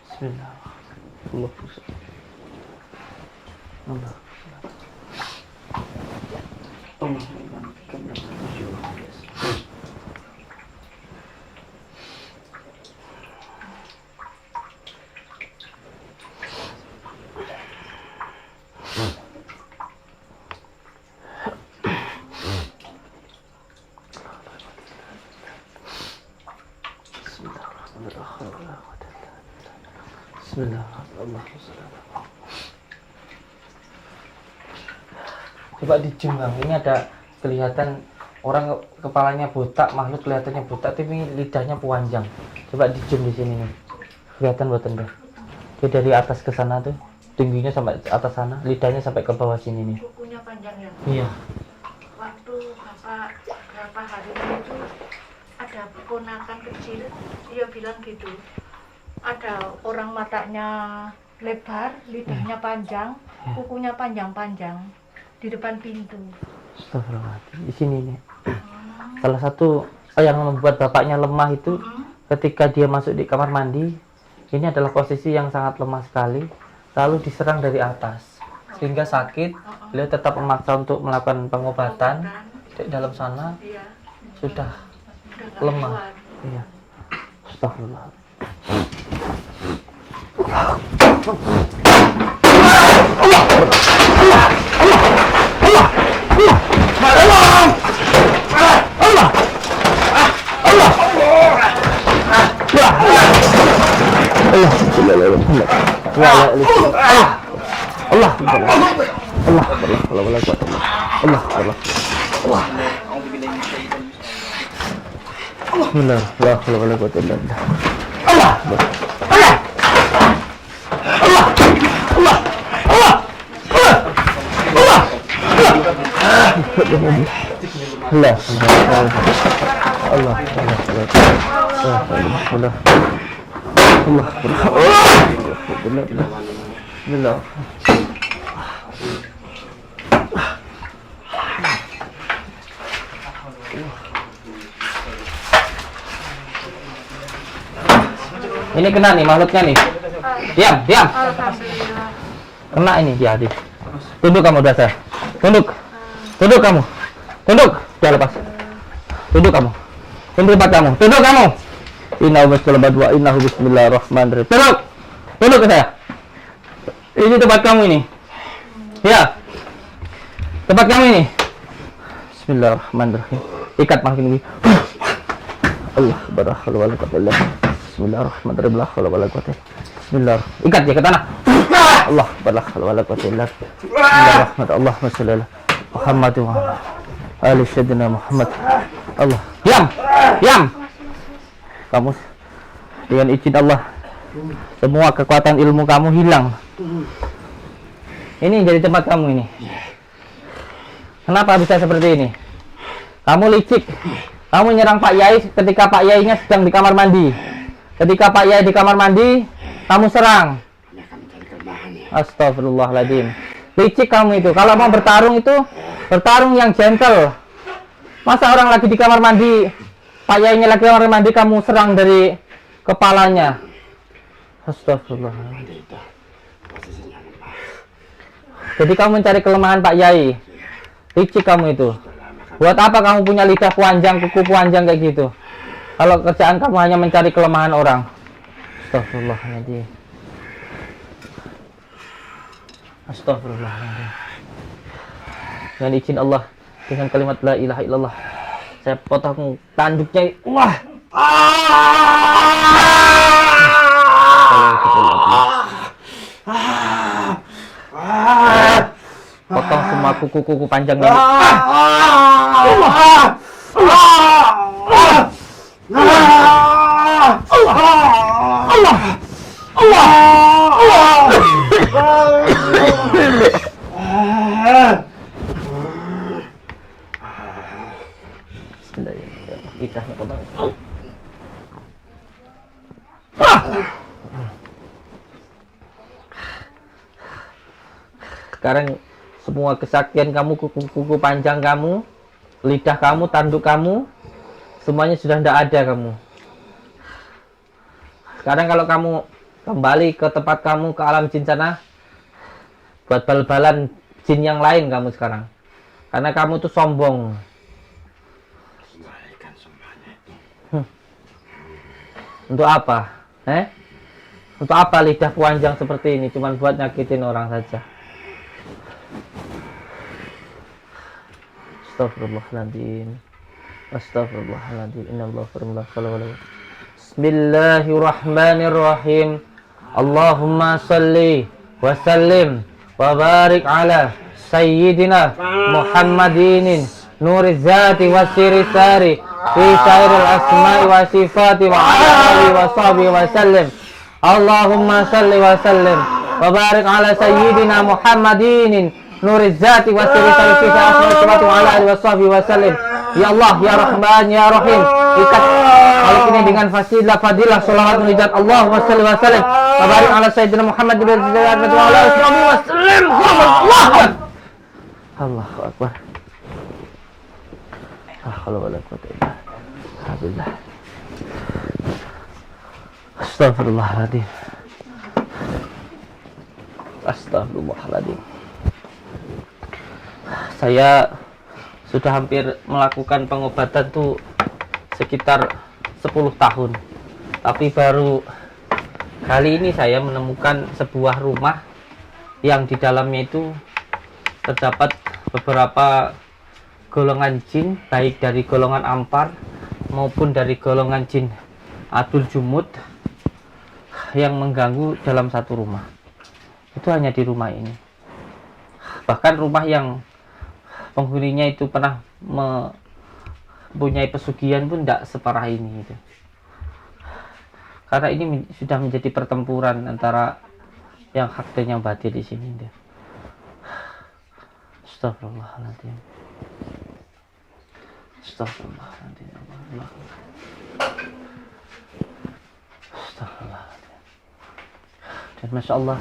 Bismillah. Allah. Bismillahirrahmanirrahim. Coba dijunggang, ini ada kelihatan orang kepalanya botak, makhluk kelihatannya botak, tapi lidahnya panjang. Coba dijum di sini nih, kelihatan buat anda. Dia dari atas ke sana tuh, tingginya sampai atas sana, lidahnya sampai ke bawah sini nih. Kukunya panjang ya. Iya. Waktu berapa hari itu ada ponakan kecil, dia bilang gitu. Ada orang matanya lebar, lidahnya panjang, kukunya panjang-panjang di depan pintu. Astagfirullahaladzim. Di sini nih. Salah satu yang membuat bapaknya lemah itu ketika dia masuk di kamar mandi, Ini adalah posisi yang sangat lemah sekali, lalu diserang dari atas sehingga sakit. Beliau tetap memaksa untuk melakukan pengobatan. Di dalam sana sudah lemah. Iya. Astagfirullah. Ini kena nih makhluknya nih. Diam, diam. Alhamdulillah. Kena ini dia Adi. Tunduk kamu dasar. Tunduk. Tunduk kamu. Tunduk. Jangan lepas. Tunduk kamu. Tunduk tempat kamu. Tunduk kamu. Innahu wa innahu bismillahirrahmanirrahim. Tunduk. Tunduk ke saya. Ini tempat kamu ini. Ya. Tempat kamu ini. Bismillahirrahmanirrahim. Ikat makhluk ini. Allah barakallahi. Bismillahirrahmanirrahim. Bismillah. Ikat dia ke tanah. Allah barakallahi. Bismillahirrahmanirrahim. Allahumma shalli ala Muhammad wa ali sayyidina Muhammad. Allah. Diam. Diam. Kamu dengan izin Allah semua kekuatan ilmu kamu hilang. Ini jadi tempat kamu ini. Kenapa bisa seperti ini? Kamu licik. Kamu menyerang Pak Yai ketika Pak Yainya sedang di kamar mandi. Ketika Pak Yai di kamar mandi, kamu serang. Astagfirullahaladzim. Licik kamu itu. Kalau mau bertarung itu, bertarung yang gentle. Masa orang lagi di kamar mandi, Pak Yainya lagi di kamar mandi, kamu serang dari kepalanya. Astagfirullahaladzim. Jadi kamu mencari kelemahan Pak Yai. Licik kamu itu. Buat apa kamu punya lidah panjang, kuku panjang kayak gitu? Kalau kerjaan kamu hanya mencari kelemahan orang. Astagfirullahaladzim. Astagfirullahaladzim. Dengan izin Allah, dengan kalimat la ilaha illallah, saya potong tanduknya. Wah. Potong semua kuku-kuku panjangnya. Lidahnya potong. Sekarang semua kesaktian kamu, kuku-kuku panjang kamu, lidah kamu, tanduk kamu, semuanya sudah tidak ada kamu. Sekarang kalau kamu kembali ke tempat kamu, ke alam jin sana, buat bal-balan jin yang lain kamu sekarang. Karena kamu tuh sombong. Untuk apa? Untuk apa lidah panjang seperti ini? Cuman buat nyakitin orang saja. Astagfirullahaladzim. Astagfirullahaladzim. Innallahu firman. Bismillahirrahmanirrahim. Allahumma salli wa sallim wa barik ala sayyidina Muhammadinin nuri zati wa siri sari fi sairil asma'i wa sifati wa ala alihi wa sahbihi wa sallim. Allahumma salli wa sallim wa barik ala sayyidina Muhammadinin nuri zati wa siri sari fi sairil asma'i wa sifati wa ala alihi wa sahbihi wa sallim. Ya Allah, ya Rahman, ya Rahim, ikat hal ini dengan fadilah sholawat menijat Allahumma salli wa sallim wa barik ala sayyidina Muhammad bin Abdullah wa ala alihi wa sallim. Allahu akbar. La haula wala quwwata illa billah. Astagfirullahaladzim. Astagfirullahaladzim. Saya sudah hampir melakukan pengobatan tuh sekitar 10 tahun. Tapi baru kali ini saya menemukan sebuah rumah yang di dalamnya itu terdapat beberapa golongan jin, baik dari golongan ampar maupun dari golongan jin adul jumud yang mengganggu dalam satu rumah. Itu hanya di rumah ini. Bahkan rumah yang penghuninya itu pernah mempunyai pesugihan pun tidak separah ini gitu. Karena ini sudah menjadi pertempuran antara yang hak dan yang batil di sini gitu. Astagfirullahaladzim. Astagfirullahaladzim. Astagfirullahaladzim. Dan Masya Allah,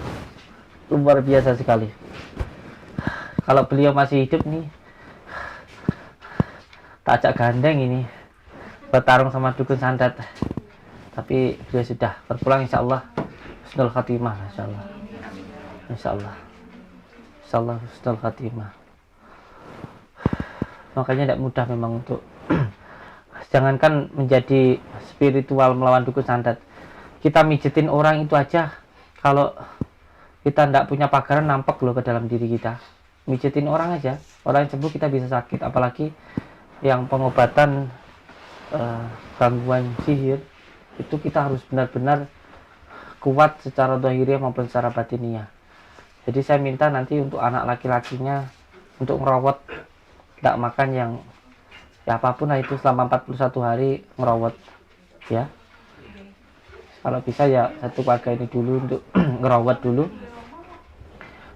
luar biasa sekali. Kalau beliau masih hidup nih, tak ajak gandeng ini bertarung sama dukun santet. Tapi beliau sudah berpulang, insya Allah husnul khatimah, insya Allah. Insya Allah. Insya Allah husnul khatimah. Makanya tidak mudah memang untuk jangankan menjadi spiritual melawan dukun santet. Kita mijitin orang itu aja, kalau kita tidak punya pagaran nampak loh ke dalam diri kita. Mijitin orang aja, orang yang sembuh kita bisa sakit. Apalagi yang pengobatan gangguan sihir, itu kita harus benar-benar kuat secara zahiriyah maupun secara batiniah. Jadi saya minta nanti untuk anak laki-lakinya untuk merawat, tidak makan yang ya apapun lah itu selama 41 hari merawat ya. Kalau bisa ya satu keluarga ini dulu untuk ngerawat dulu.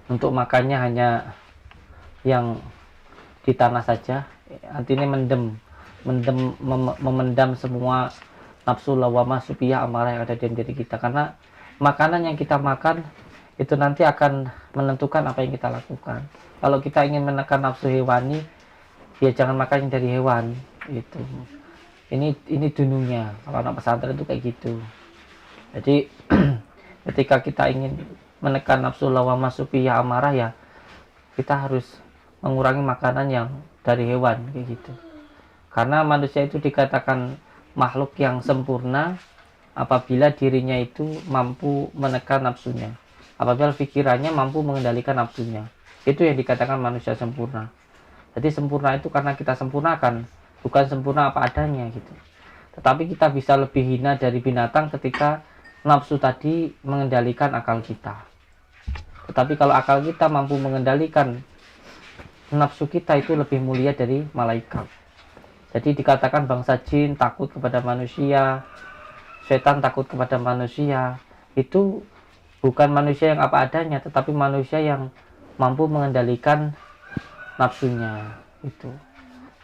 Untuk makannya hanya yang di tanah saja. Artinya memendam semua nafsu lawamah supiyah amarah yang ada di diri kita. Karena makanan yang kita makan itu nanti akan menentukan apa yang kita lakukan. Kalau kita ingin menekan nafsu hewani, ya jangan makan yang dari hewan. Itu. Ini dununya. Kalau anak pesantren itu kayak gitu. Jadi ketika kita ingin menekan nafsu lawamah supiyah amarah, ya kita harus mengurangi makanan yang dari hewan kayak gitu. Karena manusia itu dikatakan makhluk yang sempurna apabila dirinya itu mampu menekan nafsunya, apabila pikirannya mampu mengendalikan nafsunya. Itu yang dikatakan manusia sempurna. Jadi sempurna itu karena kita sempurnakan, bukan sempurna apa adanya gitu. Tetapi kita bisa lebih hina dari binatang ketika nafsu tadi mengendalikan akal kita. Tetapi kalau akal kita mampu mengendalikan nafsu kita, itu lebih mulia dari malaikat. Jadi dikatakan bangsa jin takut kepada manusia, setan takut kepada manusia. Itu bukan manusia yang apa adanya, tetapi manusia yang mampu mengendalikan nafsunya itu.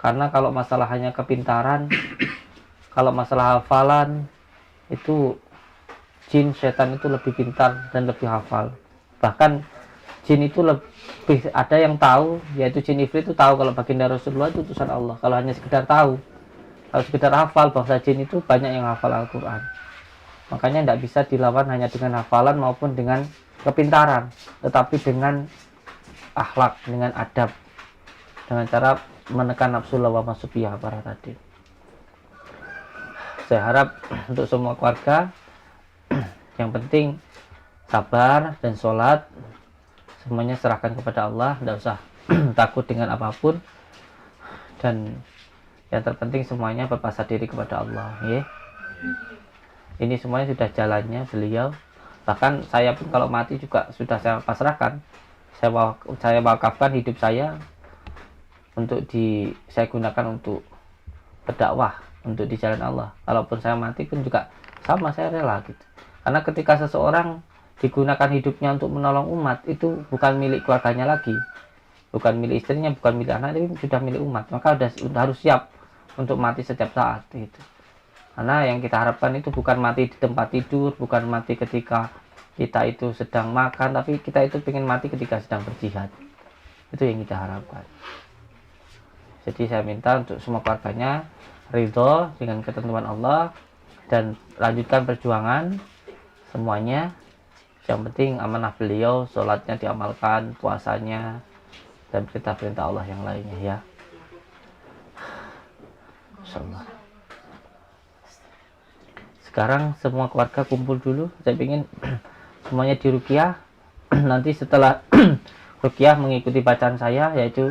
Karena kalau masalah hanya kepintaran, kalau masalah hafalan, itu jin setan itu lebih pintar dan lebih hafal. Bahkan jin itu lebih ada yang tahu, yaitu jin ifrit itu tahu kalau baginda Rasulullah itu utusan Allah. Kalau hanya sekedar tahu, kalau sekedar hafal, bangsa jin itu banyak yang hafal Al-Quran. Makanya tidak bisa dilawan hanya dengan hafalan maupun dengan kepintaran, tetapi dengan akhlak, dengan adab, dengan cara menekan nafsu lawamah supiyah para tadi. Saya harap untuk semua keluarga yang penting sabar dan sholat, semuanya serahkan kepada Allah, tidak usah takut dengan apapun, dan yang terpenting semuanya berpasrah diri kepada Allah ya. Ini semuanya sudah jalannya beliau. Bahkan saya pun kalau mati juga sudah saya pasrahkan, saya wakafkan hidup saya untuk saya gunakan untuk berdakwah, untuk di jalan Allah. Kalaupun saya mati pun juga sama, saya rela gitu. Karena ketika seseorang digunakan hidupnya untuk menolong umat, itu bukan milik keluarganya lagi, bukan milik istrinya, bukan milik anak, tapi sudah milik umat. Maka sudah harus siap untuk mati setiap saat gitu. Karena yang kita harapkan itu bukan mati di tempat tidur, bukan mati ketika kita itu sedang makan, tapi kita itu ingin mati ketika sedang berjihad. Itu yang kita harapkan. Jadi saya minta untuk semua keluarganya ridho dengan ketentuan Allah dan lanjutkan perjuangan semuanya. Yang penting amanah beliau, sholatnya diamalkan, puasanya, dan perintah-perintah Allah yang lainnya ya. Insyaallah. Sekarang semua keluarga kumpul dulu. Saya ingin semuanya diruqyah. Nanti setelah ruqyah mengikuti bacaan saya, yaitu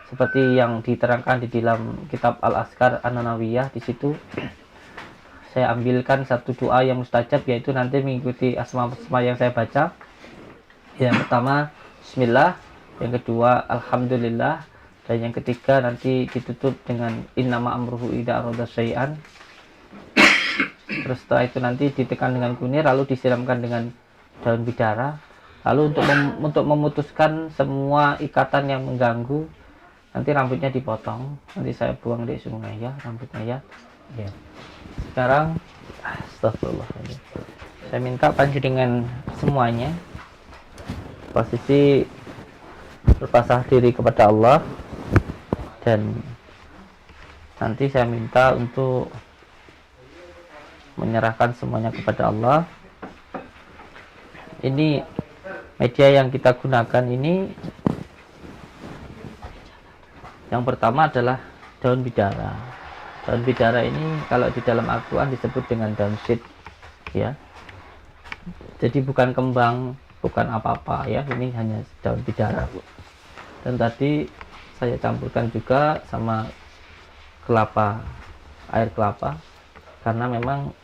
seperti yang diterangkan di dalam kitab Al-Azkar An-Nawawiyah. Di situ saya ambilkan satu doa yang mustajab, yaitu nanti mengikuti asma-asma yang saya baca. Yang pertama Bismillah, yang kedua Alhamdulillah, dan yang ketiga nanti ditutup dengan innama amruhu idza arada syai'an. Terus setelah itu nanti ditekan dengan kunir, lalu disiramkan dengan daun bidara. Lalu untuk memutuskan semua ikatan yang mengganggu, nanti rambutnya dipotong, nanti saya buang di sungai ya rambutnya ya. Sekarang astagfirullahaladzim, saya minta panjenengan semuanya posisi berpasrah diri kepada Allah, dan nanti saya minta untuk menyerahkan semuanya kepada Allah. Ini media yang kita gunakan ini, yang pertama adalah daun bidara. Daun bidara ini kalau di dalam Al-Quran disebut dengan daun syit ya. Jadi bukan kembang, bukan apa-apa ya, ini hanya daun bidara. Dan tadi saya campurkan juga sama kelapa, air kelapa, karena memang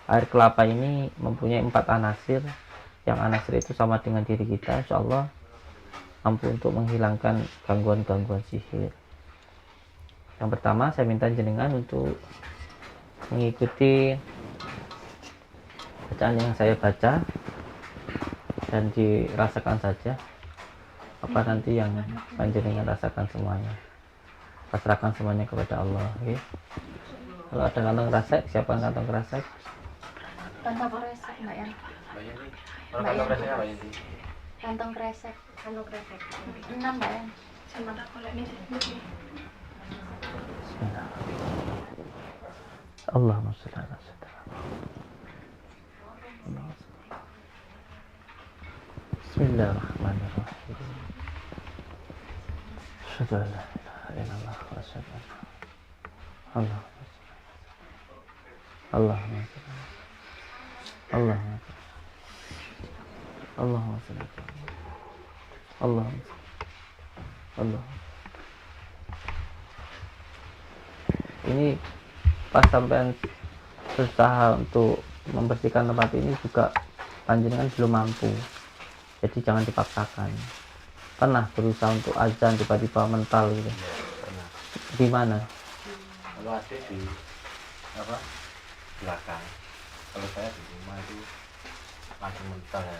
air kelapa ini mempunyai 4 anasir, yang anasir itu sama dengan diri kita, insya Allah mampu untuk menghilangkan gangguan-gangguan sihir. Yang pertama saya minta jenengan untuk mengikuti bacaan yang saya baca dan dirasakan saja apa nanti yang panjenengan rasakan semuanya. Pasrahkan semuanya kepada Allah. Okay? Kalau ada kantong kresek, siapa kantong kresek? Kantong kresek Mbak Yan. Kantong kreseknya apa ini? Kantong kresek. 6 Mbak Yan. Bismillah. Allahumma sholli ala sayyidina Muhammad. Bismillahirrahmanirrahim. Asyhadu an la ilaha illallah wa asyhadu anna Allahumma sholli Allahumma sholli Allah. Ini pas sampean berusaha untuk membersihkan tempat ini juga panjenengan belum mampu, jadi jangan dipaksakan. Pernah berusaha untuk azan tiba-tiba mental gitu? Ya, pernah. Di mana? Kalau ada di apa belakang, kalau saya di rumah itu langsung mental ya.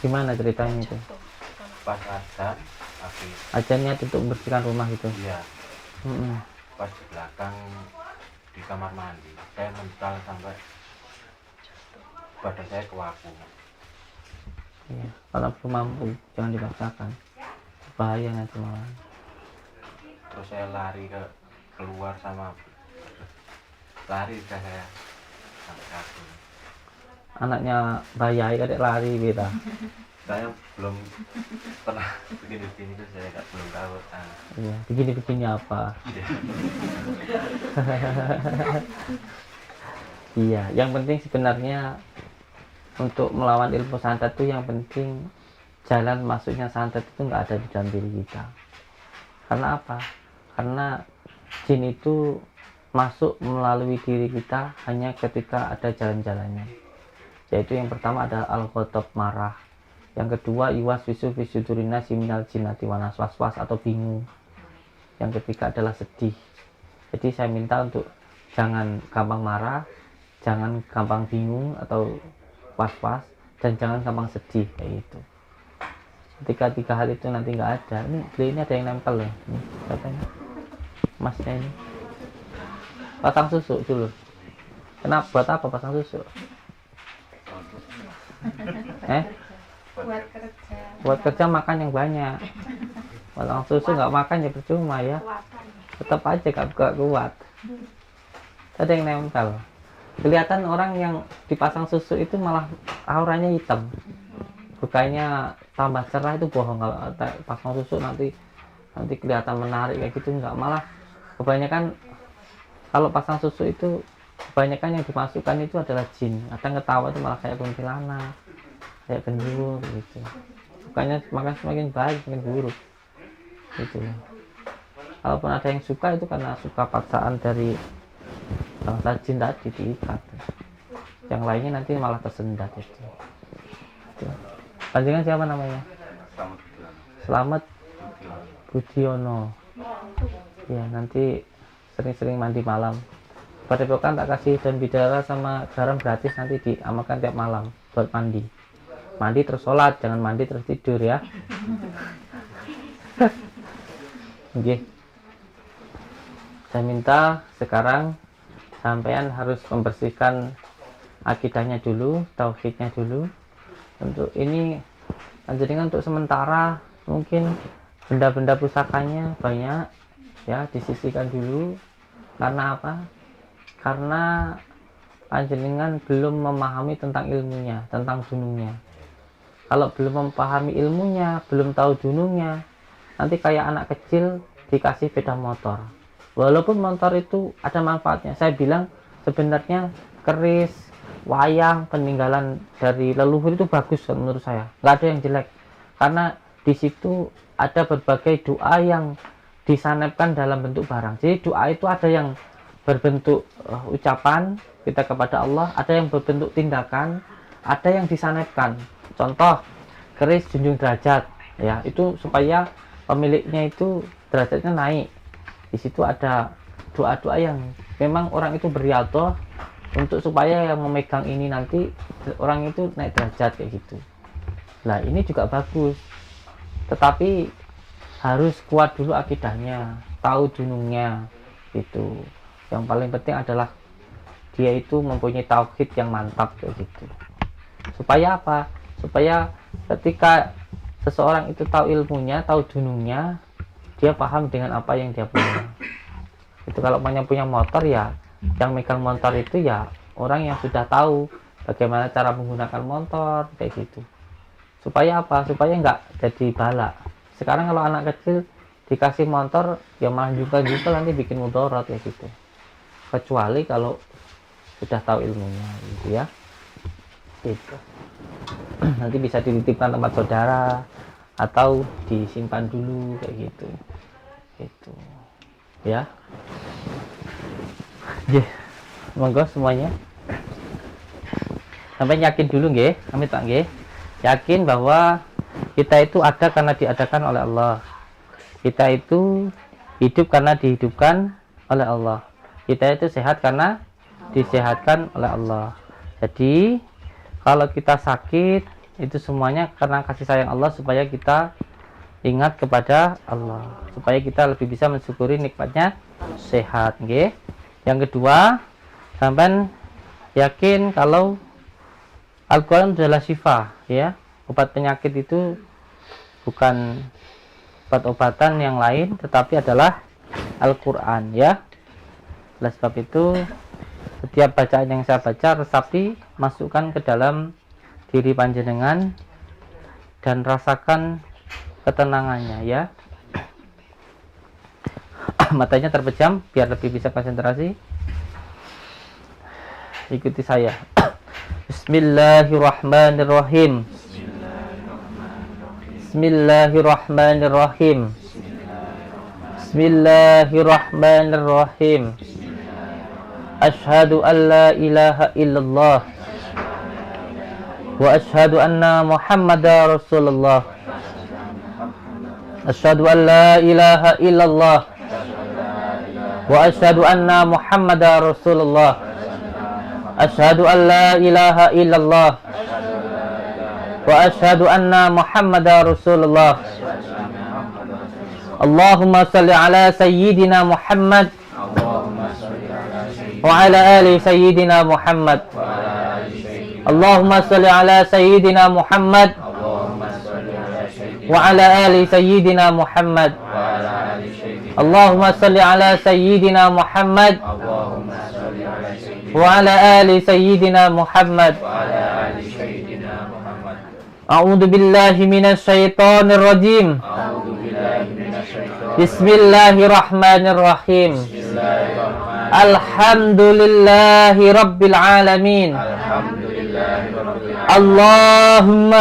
Gimana ceritanya itu? Pas azan habis Azannya untuk membersihkan rumah gitu? ya Mm-mm. pas di belakang di kamar mandi saya mental sampai badan saya kewaku. Iya. Kalau belum mampu jangan dipaksakan, bahaya nanti malah. Terus saya lari keluar lari saya sampai kaki. Anaknya bayai kadek lari kita. Saya belum pernah begini tuh saya belum tahu. Iya, begini-begini apa? Iya, yang penting sebenarnya untuk melawan ilmu santet itu yang penting jalan masuknya santet itu nggak ada di dalam diri kita. Karena apa? Karena jin itu masuk melalui diri kita hanya ketika ada jalan-jalannya. Yaitu yang pertama adalah al-ghadab, marah. Yang kedua iwas wisu fisudurina siminal jinati wanas waswas atau bingung. Yang ketiga adalah sedih. Jadi saya minta untuk jangan gampang marah, jangan gampang bingung atau was-was, dan jangan gampang sedih kayak gitu. Ketika 3 hal itu nanti nggak ada, ini ada yang nempel loh. Ini katanya masnya ini pasang susu dulu. Kenapa? Buat apa pasang susu? Buat kerja makan yang banyak. Kalau susu nggak makan ya percuma ya. Tetap aja gak kuat. Ada yang nempel. kelihatan orang yang dipasang susu itu malah auranya hitam, bukannya tambah cerah, itu bohong. Kalau pasang susu nanti kelihatan menarik kayak gitu, enggak, malah kebanyakan kalau pasang susu itu kebanyakan yang dimasukkan itu adalah jin. Kadang ketawa itu malah kayak kuntilanak, kayak genderuwo gitu. Bukannya makan semakin baik, semakin buruk gitu. Kalaupun ada yang suka itu karena suka paksaan dari bangsa jin tadi, diikat. Yang lainnya nanti malah tersendat itu. Panjenengan siapa namanya? Selamat Budiono. Ya, nanti sering-sering mandi malam. Padepokan tak kasih daun bidara sama garam gratis, nanti diamalkan tiap malam buat mandi. Mandi terus sholat, jangan mandi terus tidur ya. Oke. Saya minta sekarang sampean harus membersihkan akidahnya dulu, tauhidnya dulu. Untuk ini panjenengan untuk sementara mungkin benda-benda pusakanya banyak ya, disisihkan dulu. Karena apa? Karena panjenengan belum memahami tentang ilmunya, tentang dunungnya. Kalau belum memahami ilmunya, belum tahu dunungnya, nanti kayak anak kecil dikasih sepeda motor. Walaupun motor itu ada manfaatnya, saya bilang sebenarnya keris, wayang, peninggalan dari leluhur itu bagus menurut saya, nggak ada yang jelek, karena di situ ada berbagai doa yang disanepkan dalam bentuk barang. Jadi doa itu ada yang berbentuk ucapan kita kepada Allah, ada yang berbentuk tindakan, ada yang disanepkan. Contoh keris junjung derajat, ya itu supaya pemiliknya itu derajatnya naik. Di situ ada doa-doa yang memang orang itu beriadoh untuk supaya yang memegang ini nanti orang itu naik derajat kayak gitu. Nah ini juga bagus, tetapi harus kuat dulu akidahnya, tahu dunungnya itu. Yang paling penting adalah dia itu mempunyai tauhid yang mantap kayak gitu. Supaya apa? Supaya ketika seseorang itu tahu ilmunya, tahu dunungnya, dia paham dengan apa yang dia punya. Itu kalau punya motor ya, yang megang motor itu ya orang yang sudah tahu bagaimana cara menggunakan motor kayak gitu. Supaya apa? Supaya nggak jadi balak. Sekarang kalau anak kecil dikasih motor ya malah juga nanti bikin mudarat ya gitu. Kecuali kalau sudah tahu ilmunya gitu ya. Gitu. Nanti bisa dititipkan tempat saudara atau disimpan dulu kayak gitu. Gitu. Ya. Yeah. Monggo semuanya. Sampai yakin dulu nggih, kami tak nggih. Yakin bahwa kita itu ada karena diadakan oleh Allah. Kita itu hidup karena dihidupkan oleh Allah. Kita itu sehat karena disehatkan oleh Allah. Jadi kalau kita sakit itu semuanya karena kasih sayang Allah, supaya kita ingat kepada Allah, supaya kita lebih bisa mensyukuri nikmatnya sehat. Okay? Yang kedua, sampai yakin kalau Al-Quran adalah syifa, ya. Obat penyakit itu bukan obat-obatan yang lain, tetapi adalah Al-Quran, ya. Oleh sebab itu, setiap bacaan yang saya baca resapi, masukkan ke dalam diri panjenengan dan rasakan ketenangannya, ya. Matanya terpejam biar lebih bisa konsentrasi. Ikuti saya. Bismillahirrahmanirrahim. Bismillahirrahmanirrahim. Bismillahirrahmanirrahim. Ashhadu an la ilaha illallah wa ashhadu anna Muhammadar Rasulullah. Ashhadu an la ilaha illallah wa ashhadu anna Muhammadar Rasulullah. Ashhadu an la ilaha illallah wa ashhadu anna Muhammadar Rasulullah. Allahumma salli ala sayyidina Muhammad wa ala ali sayyidina Muhammad. Allahumma salli ala sayyidina Muhammad wa ala ali sayyidina Muhammad. Allahumma salli ala sayyidina Muhammad وعلى آل سيدنا محمد وعلى آل سيدنا محمد. أعوذ بالله من الشيطان الرجيم أعوذ بالله من الشيطان. بسم الله الرحمن الرحيم بسم الله الرحمن. الحمد لله رب العالمين الحمد لله رب العالمين. اللهم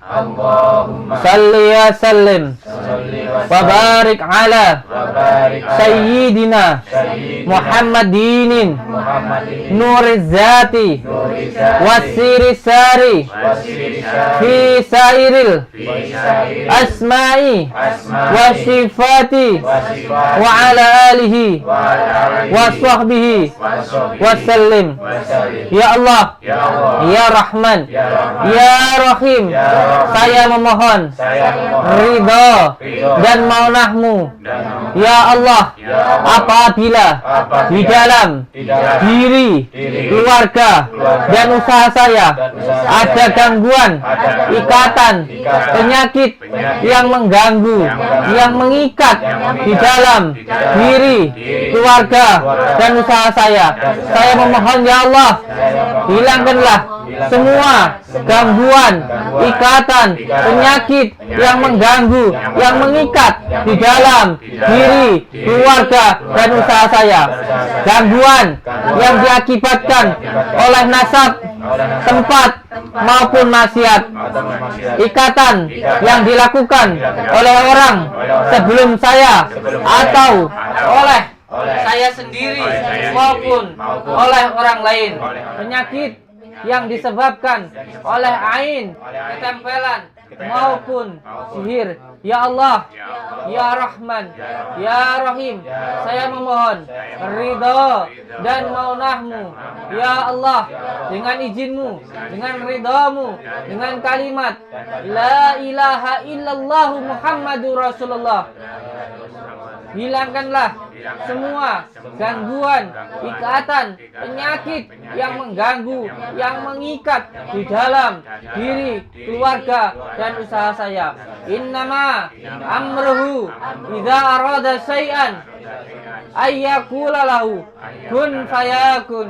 اللهم صل وسلم صل وبارك على وبارك على سيدنا سيدنا محمد محمد نور الذات نور الذات والسير الساري والسر الساري في سائر في سائر الأسماء الأسماء والصفات والصفات وعلى آله وعلى آله وصحبه وصحبه وسلم. وسلم. Ya Allah, Ya Allah, Ya Rahman, Ya Rahman, Ya Rahim, Ya Rahim, saya memohon saya memohon ridho ridho dan maunahmu. dan maaf. Ya Allah, Ya Allah, apabila apabila di dalam di dalam diri, diri, keluarga, keluarga, dan usaha saya dan usaha ada saya gangguan, ada gangguan, ikatan, ikatan, penyakit penyakit, yang mengganggu, yang mengganggu, yang mengikat yang mengikat di dalam di dalam diri, diri, keluarga, keluarga, dan usaha saya. dan usaha Saya memohon ya Allah, saya memohon, hilangkanlah semua gangguan, ikatan, penyakit yang mengganggu, yang mengikat di dalam diri, keluarga, dan usaha saya. Gangguan yang diakibatkan oleh nasab, tempat, maupun maksiat. Ikatan yang dilakukan oleh orang sebelum saya atau oleh saya sendiri maupun oleh orang lain. Penyakit yang disebabkan oleh ain, ketempelan maupun sihir. Ya Allah, Ya Rahman, Ya Rahim, saya memohon ridho dan maunahmu. Ya Allah, dengan izinmu, dengan ridhamu, dengan kalimat La ilaha illallah Muhammadur Rasulullah, hilangkanlah semua gangguan, ikatan, penyakit yang mengganggu, yang mengikat di dalam diri, keluarga, dan usaha saya. Innama amruhu idza arada syai'an ayyakula lahu kun fayakun,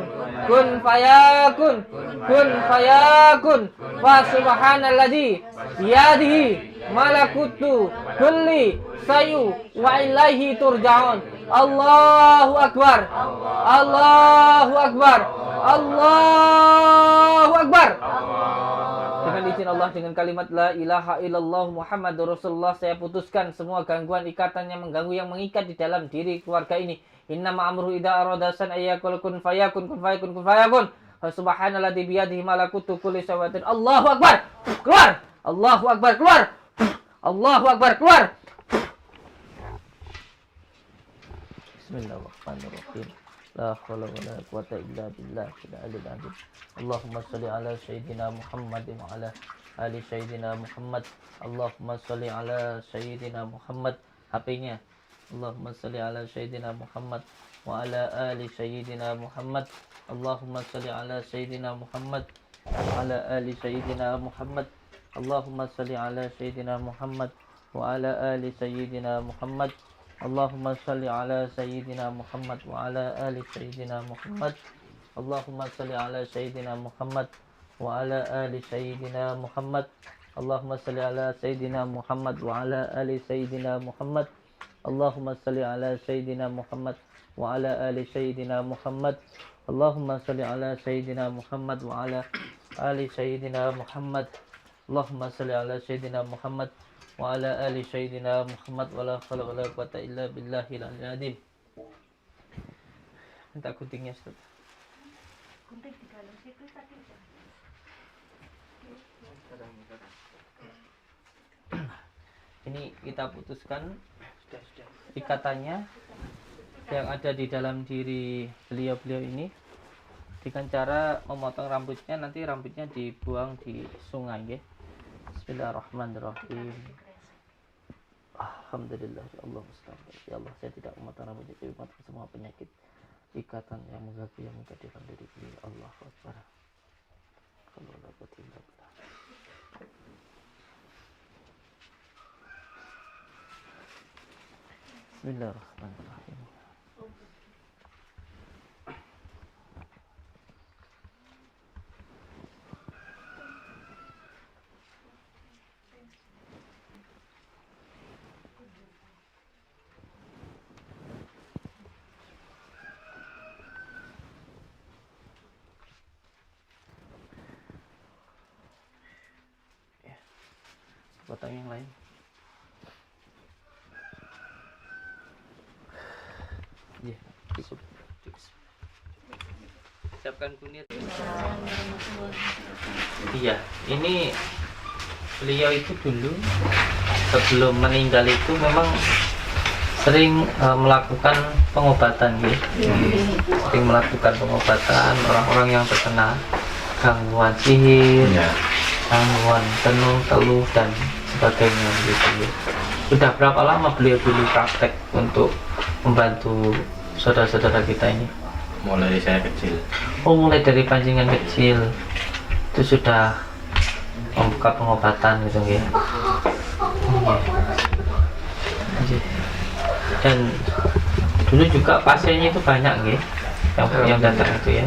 kun fayakun, kun fayakun. Fa subhanalladzi biyadihi malakutu kulli sayu wa ilaihi turja'un. Allahu akbar, Allahu akbar, Allahu akbar. Dengan izin Allah, dengan kalimat la ilaha illallah Muhammadur Rasulullah, saya putuskan semua gangguan, ikatan yang mengganggu, yang mengikat di dalam diri keluarga ini. Innama amruhu idza arada san ayyakul kun fayakun, kun fayakun, kun fayakun. Subhanalladzi biyadihi malakutu kulli shay'in. Allahu akbar. Keluar. Allahu akbar, keluar. Allahu akbar, keluar. Bismillahirrahmanirrahim. La haula wala quwata illa billah. Allahumma shalli ala sayyidina Muhammad wa ala ali sayyidina Muhammad. Allahumma shalli ala sayyidina Muhammad. HP-nya. Allahumma shalli ala sayyidina Muhammad wa ala ali sayyidina Muhammad. Allahumma shalli ala sayyidina Muhammad wa ala ali sayyidina Muhammad. Allahumma shalli ala sayyidina Muhammad wa ala ali sayyidina Muhammad. Allahumma shalli ala sayyidina Muhammad wa ala ali sayyidina Muhammad. Allahumma shalli ala sayyidina Muhammad wa ala ali sayyidina Muhammad. Allahumma shalli ala sayyidina Muhammad wa ala ali sayyidina Muhammad. Allahumma shalli ala sayyidina Muhammad wa ala ali sayyidina Muhammad. Allahumma shalli ala sayyidina Muhammad wa ala ali sayyidina Muhammad. Allahumma shalli ala sayyidina Muhammad wa ala ali sayyidina Muhammad. Wa la haula wa la quwata illa billahil aliyyil azim. Minta guntingnya, Ustaz. Gunting di dalam situ tadi. Ini kita putuskan ikatannya yang ada di dalam diri beliau-beliau ini dengan cara memotong rambutnya. Nanti rambutnya dibuang di sungai, ya. Bismillahirrahmanirrahim. Alhamdulillah, ya Allah, ya Allah, saya tidak memotong rambutnya, tapi memotong semua penyakit, ikatan yang mengganggu, yang mengikat di dalam diri beliau. Allahu Akbar. Kalau dapat tidak. Bismillahirrahmanirrahim. potong yang lain. Ya, cukup. Siapkan kunir. Iya, ini beliau itu dulu sebelum meninggal itu memang sering melakukan pengobatan ya. Sering melakukan pengobatan orang-orang yang terkena gangguan sihir, gangguan tenung, teluh dan sebagainya gitu ya. Sudah berapa lama beliau dulu praktek untuk membantu saudara-saudara kita ini? Mulai saya kecil. Oh, mulai dari pancingan kecil itu sudah membuka pengobatan gitu ya. Iya. Dan dulu juga pasiennya itu banyak ya, yang datang itu ya.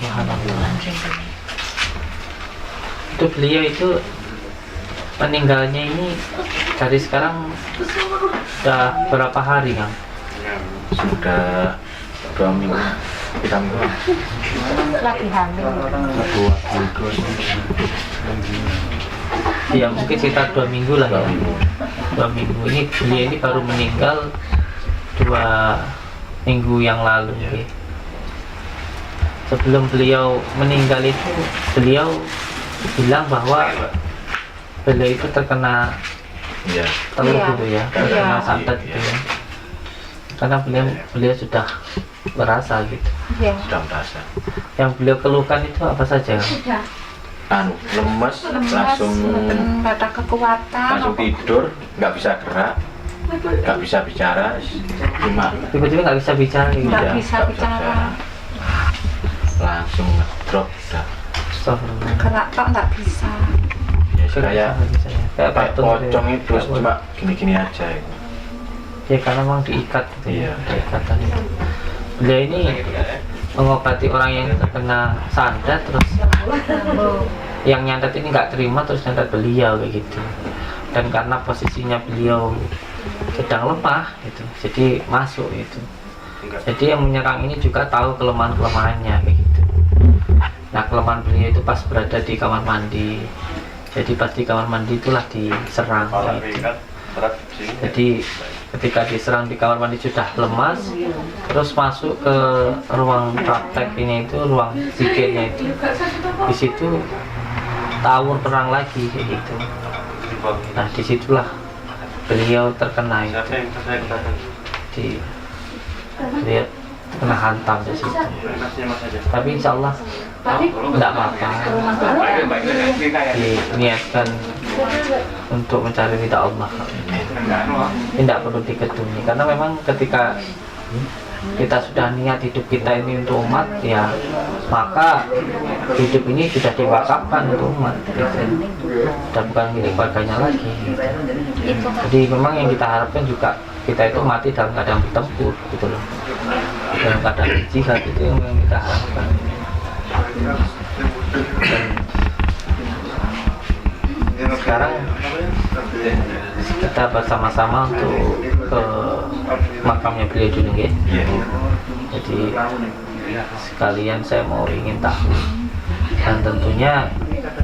Subhanallah. Itu beliau itu meninggalnya ini dari sekarang sudah berapa hari Kang? Sudah 2 minggu, 3 minggu. Lagi hamil. Ya mungkin sekitar 2 minggu lah ya. 2 minggu ini beliau ini baru meninggal 2 minggu yang lalu ya. Sebelum beliau meninggal itu beliau bilang bahwa beliau itu terkena Iya. teluh Iya. gitu ya, terkena santet gitu ya. Karena beliau sudah merasa gitu. Iya. Sudah merasa. Yang beliau keluhkan itu apa saja? Sudah. Lemes, langsung nggak ada kekuatan. langsung tidur, nggak bisa gerak, nggak bisa bicara, cuma Tiba-tiba nggak bisa bicara gitu. Nggak ya, bisa nggak bicara. langsung drop dah. Astagfirullah. Gerak tok nggak bisa. Ya, kayak Kayak patung gitu ya. pocong itu Kayak cuma gini-gini aja itu. ya karena memang diikat gitu Iya. ya, ikatan itu. Beliau ini mengobati orang yang terkena santet, terus yang nyantet ini nggak terima terus nyantet beliau kayak gitu. Dan karena posisinya beliau sedang lemah gitu, jadi masuk itu. Jadi yang menyerang ini juga tahu kelemahan-kelemahannya kayak gitu. Nah, kelemahan beliau itu pas berada di kamar mandi. Jadi pas di kamar mandi itulah diserang kayak gitu. Jadi ketika diserang di kamar mandi sudah lemas, terus masuk ke ruang praktek ini, itu ruang zikirnya itu, di situ tawur perang lagi kayak gitu. Nah, disitulah beliau terkena itu, beliau kena hantam di situ. Tapi insya Allah tidak apa-apa. Diniatkan untuk mencari ridha Allah. Tidak perlu diketumi, karena memang ketika kita sudah niat hidup kita ini untuk umat, ya maka hidup ini sudah diwakafkan untuk umat gitu. Dan bukan milik keluarganya lagi gitu. Jadi memang yang kita harapkan juga kita itu mati dalam keadaan bertempur gitu loh, dalam keadaan jihad, itu yang kita harapkan. Dan sekarang kita bersama-sama untuk ke makamnya beliau dulu ya. Jadi sekalian saya mau ingin tahu, dan tentunya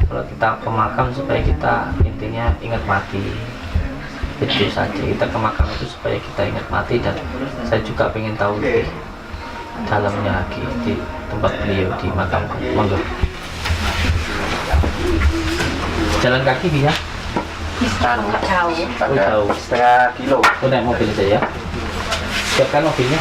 kalau kita ke makam supaya kita intinya ingat mati, itu saja. Kita ke makam itu supaya kita ingat mati, dan saya juga ingin tahu lebih dalamnya lagi di tempat beliau di makam. Monggo. Jalan kaki bisa? Nggak jauh. Jauh. Setengah kilo. Aku naik mobil saja. Siapkan mobilnya.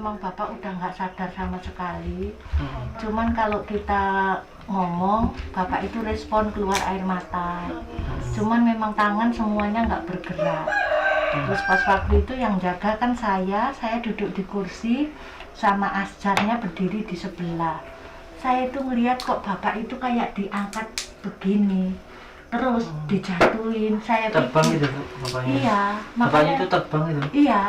memang bapak udah nggak sadar sama sekali. Cuman kalau kita ngomong, bapak itu respon keluar air mata. Cuman memang tangan semuanya nggak bergerak. Terus pas waktu itu yang jaga kan saya duduk di kursi sama asjarnya berdiri di sebelah. Saya itu ngelihat kok bapak itu kayak diangkat begini, terus dijatuhin. Saya Terbang pikir, gitu Bu, bapaknya? iya, Bapaknya itu terbang itu? iya.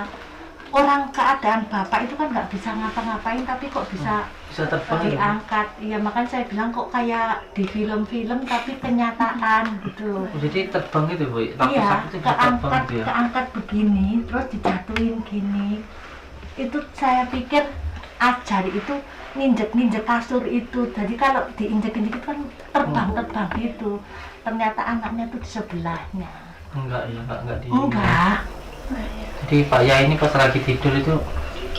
Orang keadaan bapak itu kan nggak bisa ngapa-ngapain, tapi kok bisa Bisa terbang gitu? diangkat. Iya, makanya saya bilang kok kayak di film-film tapi kenyataan gitu loh. Oh, jadi terbang itu Bu? Waktu Iya, sakit itu bisa terbang gitu ya? keangkat begini, terus dijatuhin gini. Itu saya pikir ajar itu nginjek kasur itu. Jadi kalau diinjek-injek itu kan terbang gitu. Ternyata anaknya tuh di sebelahnya. Enggak ya, enggak di... Enggak. Jadi Pak Ya ini pas lagi tidur itu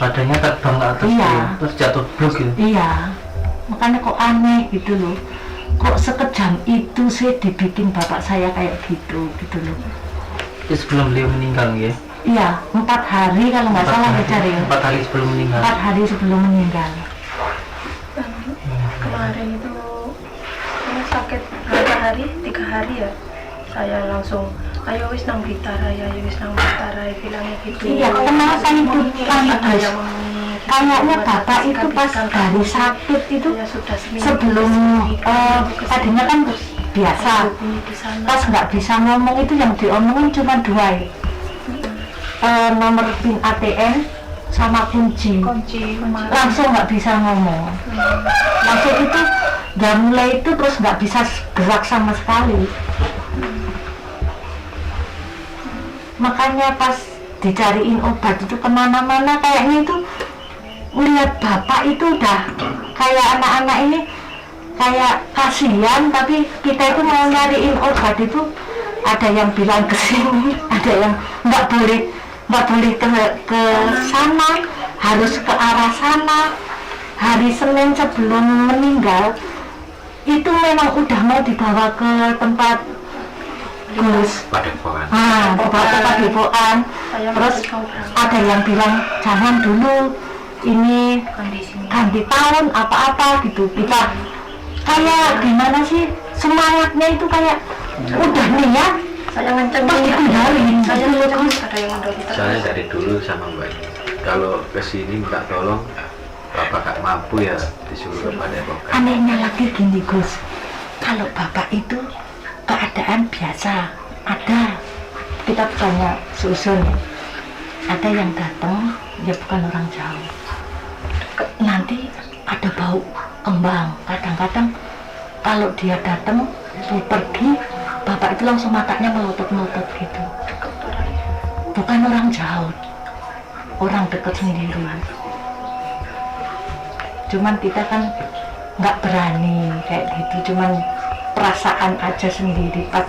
badannya terbang ke atas Iya. gitu, terus jatuh blok gitu? Iya. Makanya kok aneh gitu loh. Kok sekejam itu sih dibikin bapak saya kayak gitu loh. Itu sebelum beliau meninggal ya? Iya, 4 hari kalau nggak salah ya cari. 4 hari sebelum meninggal? 4 hari sebelum meninggal. Kemarin itu sakit berapa hari? 3 hari ya. Saya langsung, ayo wis nang Blitar, ayo wis nang Blitar, bilangnya gitu. Iya, kenapa itu Ada yang kayaknya bapak itu pas dari sakit itu ya sudah sebelum tadinya kan biasa, pas nggak bisa ngomong itu yang diomongin cuma 2 ya. Nomor PIN ATM sama kunci, langsung nggak bisa ngomong. Langsung itu udah mulai itu terus nggak bisa gerak sama sekali. Makanya pas dicariin obat itu kemana-mana kayaknya itu melihat bapak itu udah kayak anak-anak ini kayak kasihan, tapi kita itu mau nyariin obat itu ada yang bilang ke sini, ada yang nggak boleh ke sana, harus ke arah sana. Hari Senin sebelum meninggal itu memang udah mau dibawa ke tempat Gus, dibawa ke Padepokan. Terus ada yang bilang jangan dulu, ini ganti tahun apa-apa gitu. Kita kayak gimana sih, semangatnya itu kayak udah niat saya ngancam terus ditinggalin. saya ngancam ada yang mendorong. Saya dari dulu sama Mbak, kalau kesini minta tolong bapak gak mampu ya disuruh kepada Bapak. Anehnya lagi gini Gus, kalau bapak itu keadaan biasa, ada kita bukannya susun, ada yang datang ya bukan orang jauh, nanti ada bau kembang. Kadang-kadang kalau dia datang mau pergi, bapak itu langsung matanya melotot-melotot gitu. Bukan orang jauh, orang dekat sendiri. Cuman kita kan nggak berani kayak gitu, cuman perasaan aja sendiri. Pas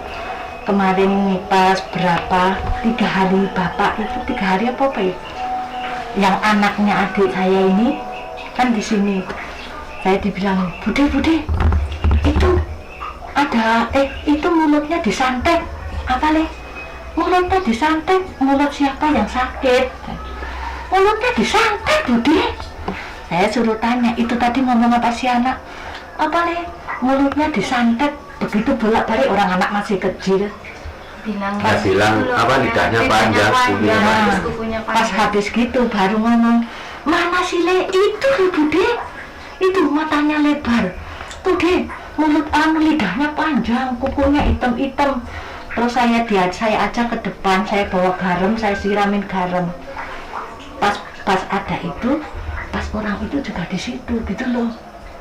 kemarin ini pas berapa 3 hari bapak itu 3 hari apa ya, yang anaknya adik saya ini kan di sini, saya dibilang bude itu ada itu mulutnya disantet. Apa le? Mulutnya disantet. Mulut siapa yang sakit? Mulutnya disantet bude. Saya suruh tanya, itu tadi ngomong apa si anak? Apa le? Mulutnya disantet. Begitu bolak-balik, orang anak masih kecil. Bilang apa lidahnya panjang, kukunya Pas habis gitu baru ngomong, mana sih le? Itu bude, itu matanya lebar. Tuh deh, mulut lidahnya panjang, kukunya hitam-hitam. Terus saya ajak ke depan, saya bawa garam, saya siramin garam. Pas ada itu, pas orang itu juga di situ gitu loh.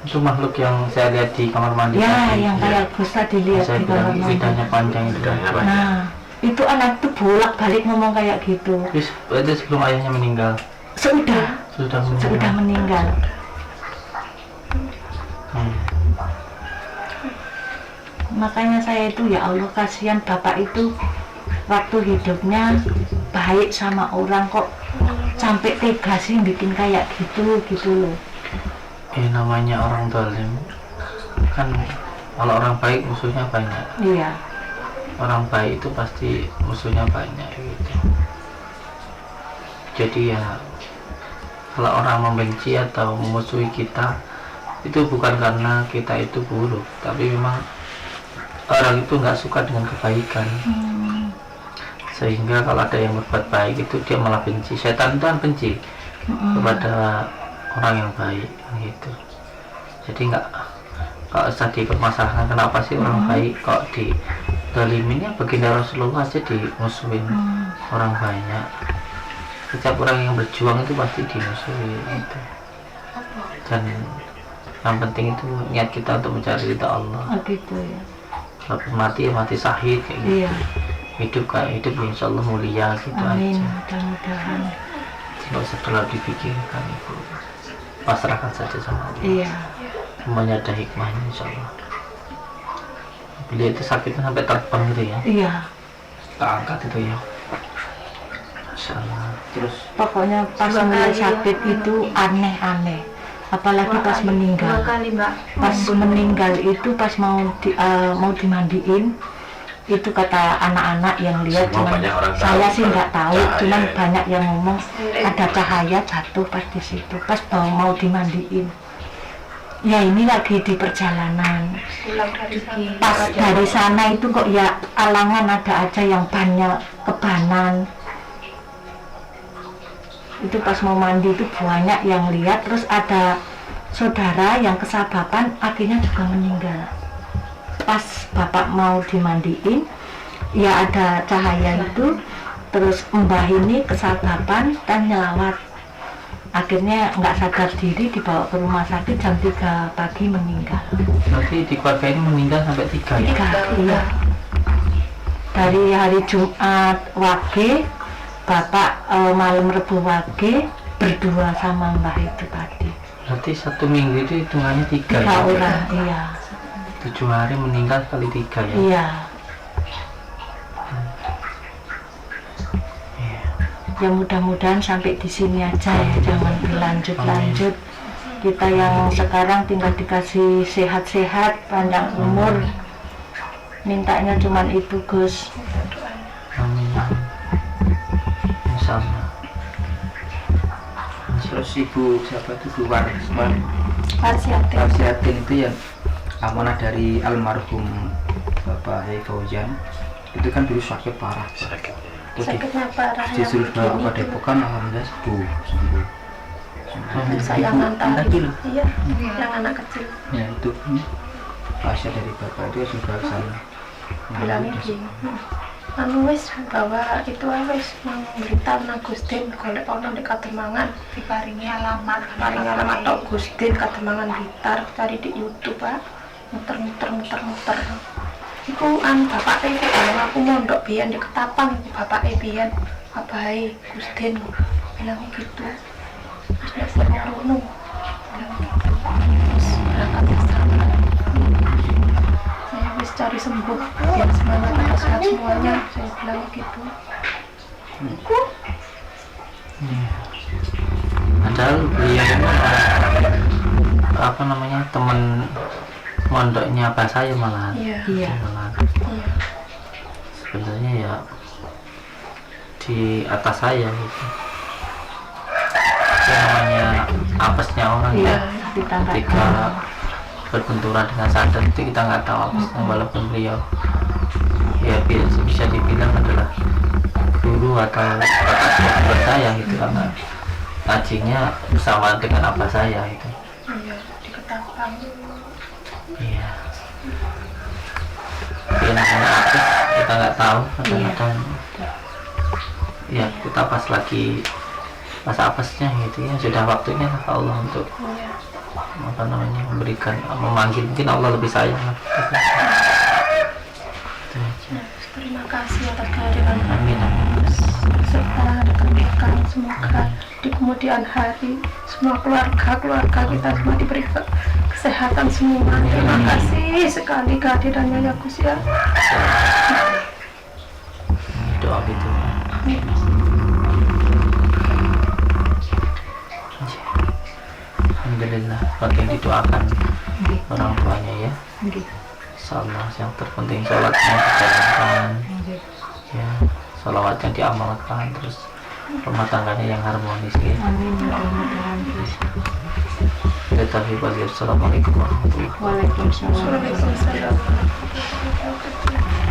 Itu makhluk yang saya lihat di kamar mandi Ya, tadi, yang kayak Gus tadi lihat saya di bilang kamar mandi. lidahnya panjang itu. Nah, itu anak itu bolak-balik ngomong kayak gitu. Itu sebelum ayahnya meninggal? Sudah meninggal. Makanya saya itu ya Allah, kasihan bapak itu waktu hidupnya baik sama orang, kok sampai tega sih bikin kayak gitu loh. Namanya orang zalim kan, kalau orang baik musuhnya banyak. Iya. Orang baik itu pasti musuhnya banyak gitu. Jadi ya kalau orang membenci atau memusuhi kita itu bukan karena kita itu buruk, tapi memang orang itu nggak suka dengan kebaikan. Sehingga kalau ada yang berbuat baik itu dia malah benci. Setan itu kan benci kepada orang yang baik gitu. Jadi nggak, kalau usah dipermasalahkan kenapa sih orang baik kok didolimin, ya baginda Rasulullah aja dimusuhin orang banyak. Setiap orang yang berjuang itu pasti dimusuhi gitu. Dan yang penting itu niat kita untuk mencari ridha Allah. gitu ya. Kalau mati ya mati syahid kayak gitu. Iya. Hidup kayak hidup ya insya Allah mulia gitu Amin, aja. mudah-mudahan. Tidak usah terlalu dipikirkan itu, pasrahkan saja sama Allah. Iya. Semuanya ada hikmahnya insya Allah. Beliau itu sakitnya sampai terbang gitu ya, Iya. tak angkat itu ya. Masya Allah. Terus Pokoknya pas mulai sakit itu aneh-aneh. Apalagi pas Dua meninggal. kali Mbak. Pas meninggal itu pas mau dimandiin, itu kata anak-anak yang lihat, Semua cuman banyak orang tahu. saya sih nggak tahu, Cahaya, cuman ya. banyak yang ngomong ada cahaya jatuh pas di situ, pas mau dimandiin. Ya ini lagi di perjalanan. Pulang dari sana. Pas dari sana itu kok ya alangan ada aja yang banyak kebanan. Itu pas mau mandi itu banyak yang lihat, terus ada saudara yang kesababan akhirnya juga meninggal. Pas bapak mau dimandiin, ya ada cahaya itu, terus mbah ini kesababan dan nyelawat. Akhirnya nggak sadar diri dibawa ke rumah sakit jam 3 pagi meninggal. berarti di keluarga ini meninggal sampai 3 ya? 3, iya. Dari hari Jumat Wage, bapak malam Rebu Wage berdua sama mbah itu tadi. Berarti 1 minggu itu hitungannya 3 3 ya? orang, iya. 7 hari meninggal kali 3 ya? Iya. Ya mudah-mudahan sampai di sini aja ya, jangan berlanjut-lanjut. Kita yang sekarang tinggal dikasih sehat-sehat, panjang umur. Mintanya cuman itu, Gus. Amin. Insya Allah. Terus ibu siapa itu Bu Warsiatin itu yang amanah dari almarhum Bapak Yai Fauzan, itu kan dulu sakit parah. Terus Sakitnya parah yang disuruh bawa begini ke Depokan, alhamdulillah sembuh. saya ngantar. Tadi loh. Iya, yang anak kecil. Ya itu pasien dari bapak itu sudah ke sana. Bilangnya gini, anu wis bawa itu wis nang berita nang Gustin golek ana nek Kademangan Diparingi alamat. paling alamat tok Gustin Kademangan Blitar, cari di YouTube Pak, muter. Iku bapak iku kalau aku mondok biyen di Ketapang, iku bapak biyen bapak Gustin bilangnya gitu. Terus nek ngono terus berangkat ke sana. Saya wis cari sembuh biar semuanya pada sehat semuanya, saya bilang gitu. Padahal beliau ini apa namanya, teman mondoknya Abah saya malahan. Iya. Malahan. Iya. Sebenarnya ya di atas saya gitu. Yang namanya apesnya orang Iya, ya. kita nggak Ketika tahu. berbenturan dengan sadar itu kita nggak tahu apesnya, walaupun beliau ya bisa dibilang adalah guru atau kakak saya gitu, karena ngajinya bersama dengan Abah saya gitu. Iya, di Ketapang. Iya. Tapi namanya apes kita nggak tahu kadang-kadang. Ya kita pas lagi pas apesnya gitu ya, sudah waktunya lah Allah untuk Iya. apa namanya memberikan, memanggil, mungkin Allah lebih sayang lah. Itu aja. Nah, terima kasih atas kehadiran Amin, amin. serta rekan-rekan, semoga di kemudian hari semua keluarga kita semua diberi kesehatan semua. Terima kasih sekali kehadirannya ya Gus ya. Doa gitu. Alhamdulillah, bagi yang didoakan orang tuanya ya. Insyaallah yang terpenting sholatnya dijalankan, ya, sholawat yang diamalkan, terus rumah tangganya yang harmonis ya. Amin, mudah-mudahan. Assalamualaikum warahmatullahi wabarakatuh. Waalaikumsalam. Waalaikumsalam.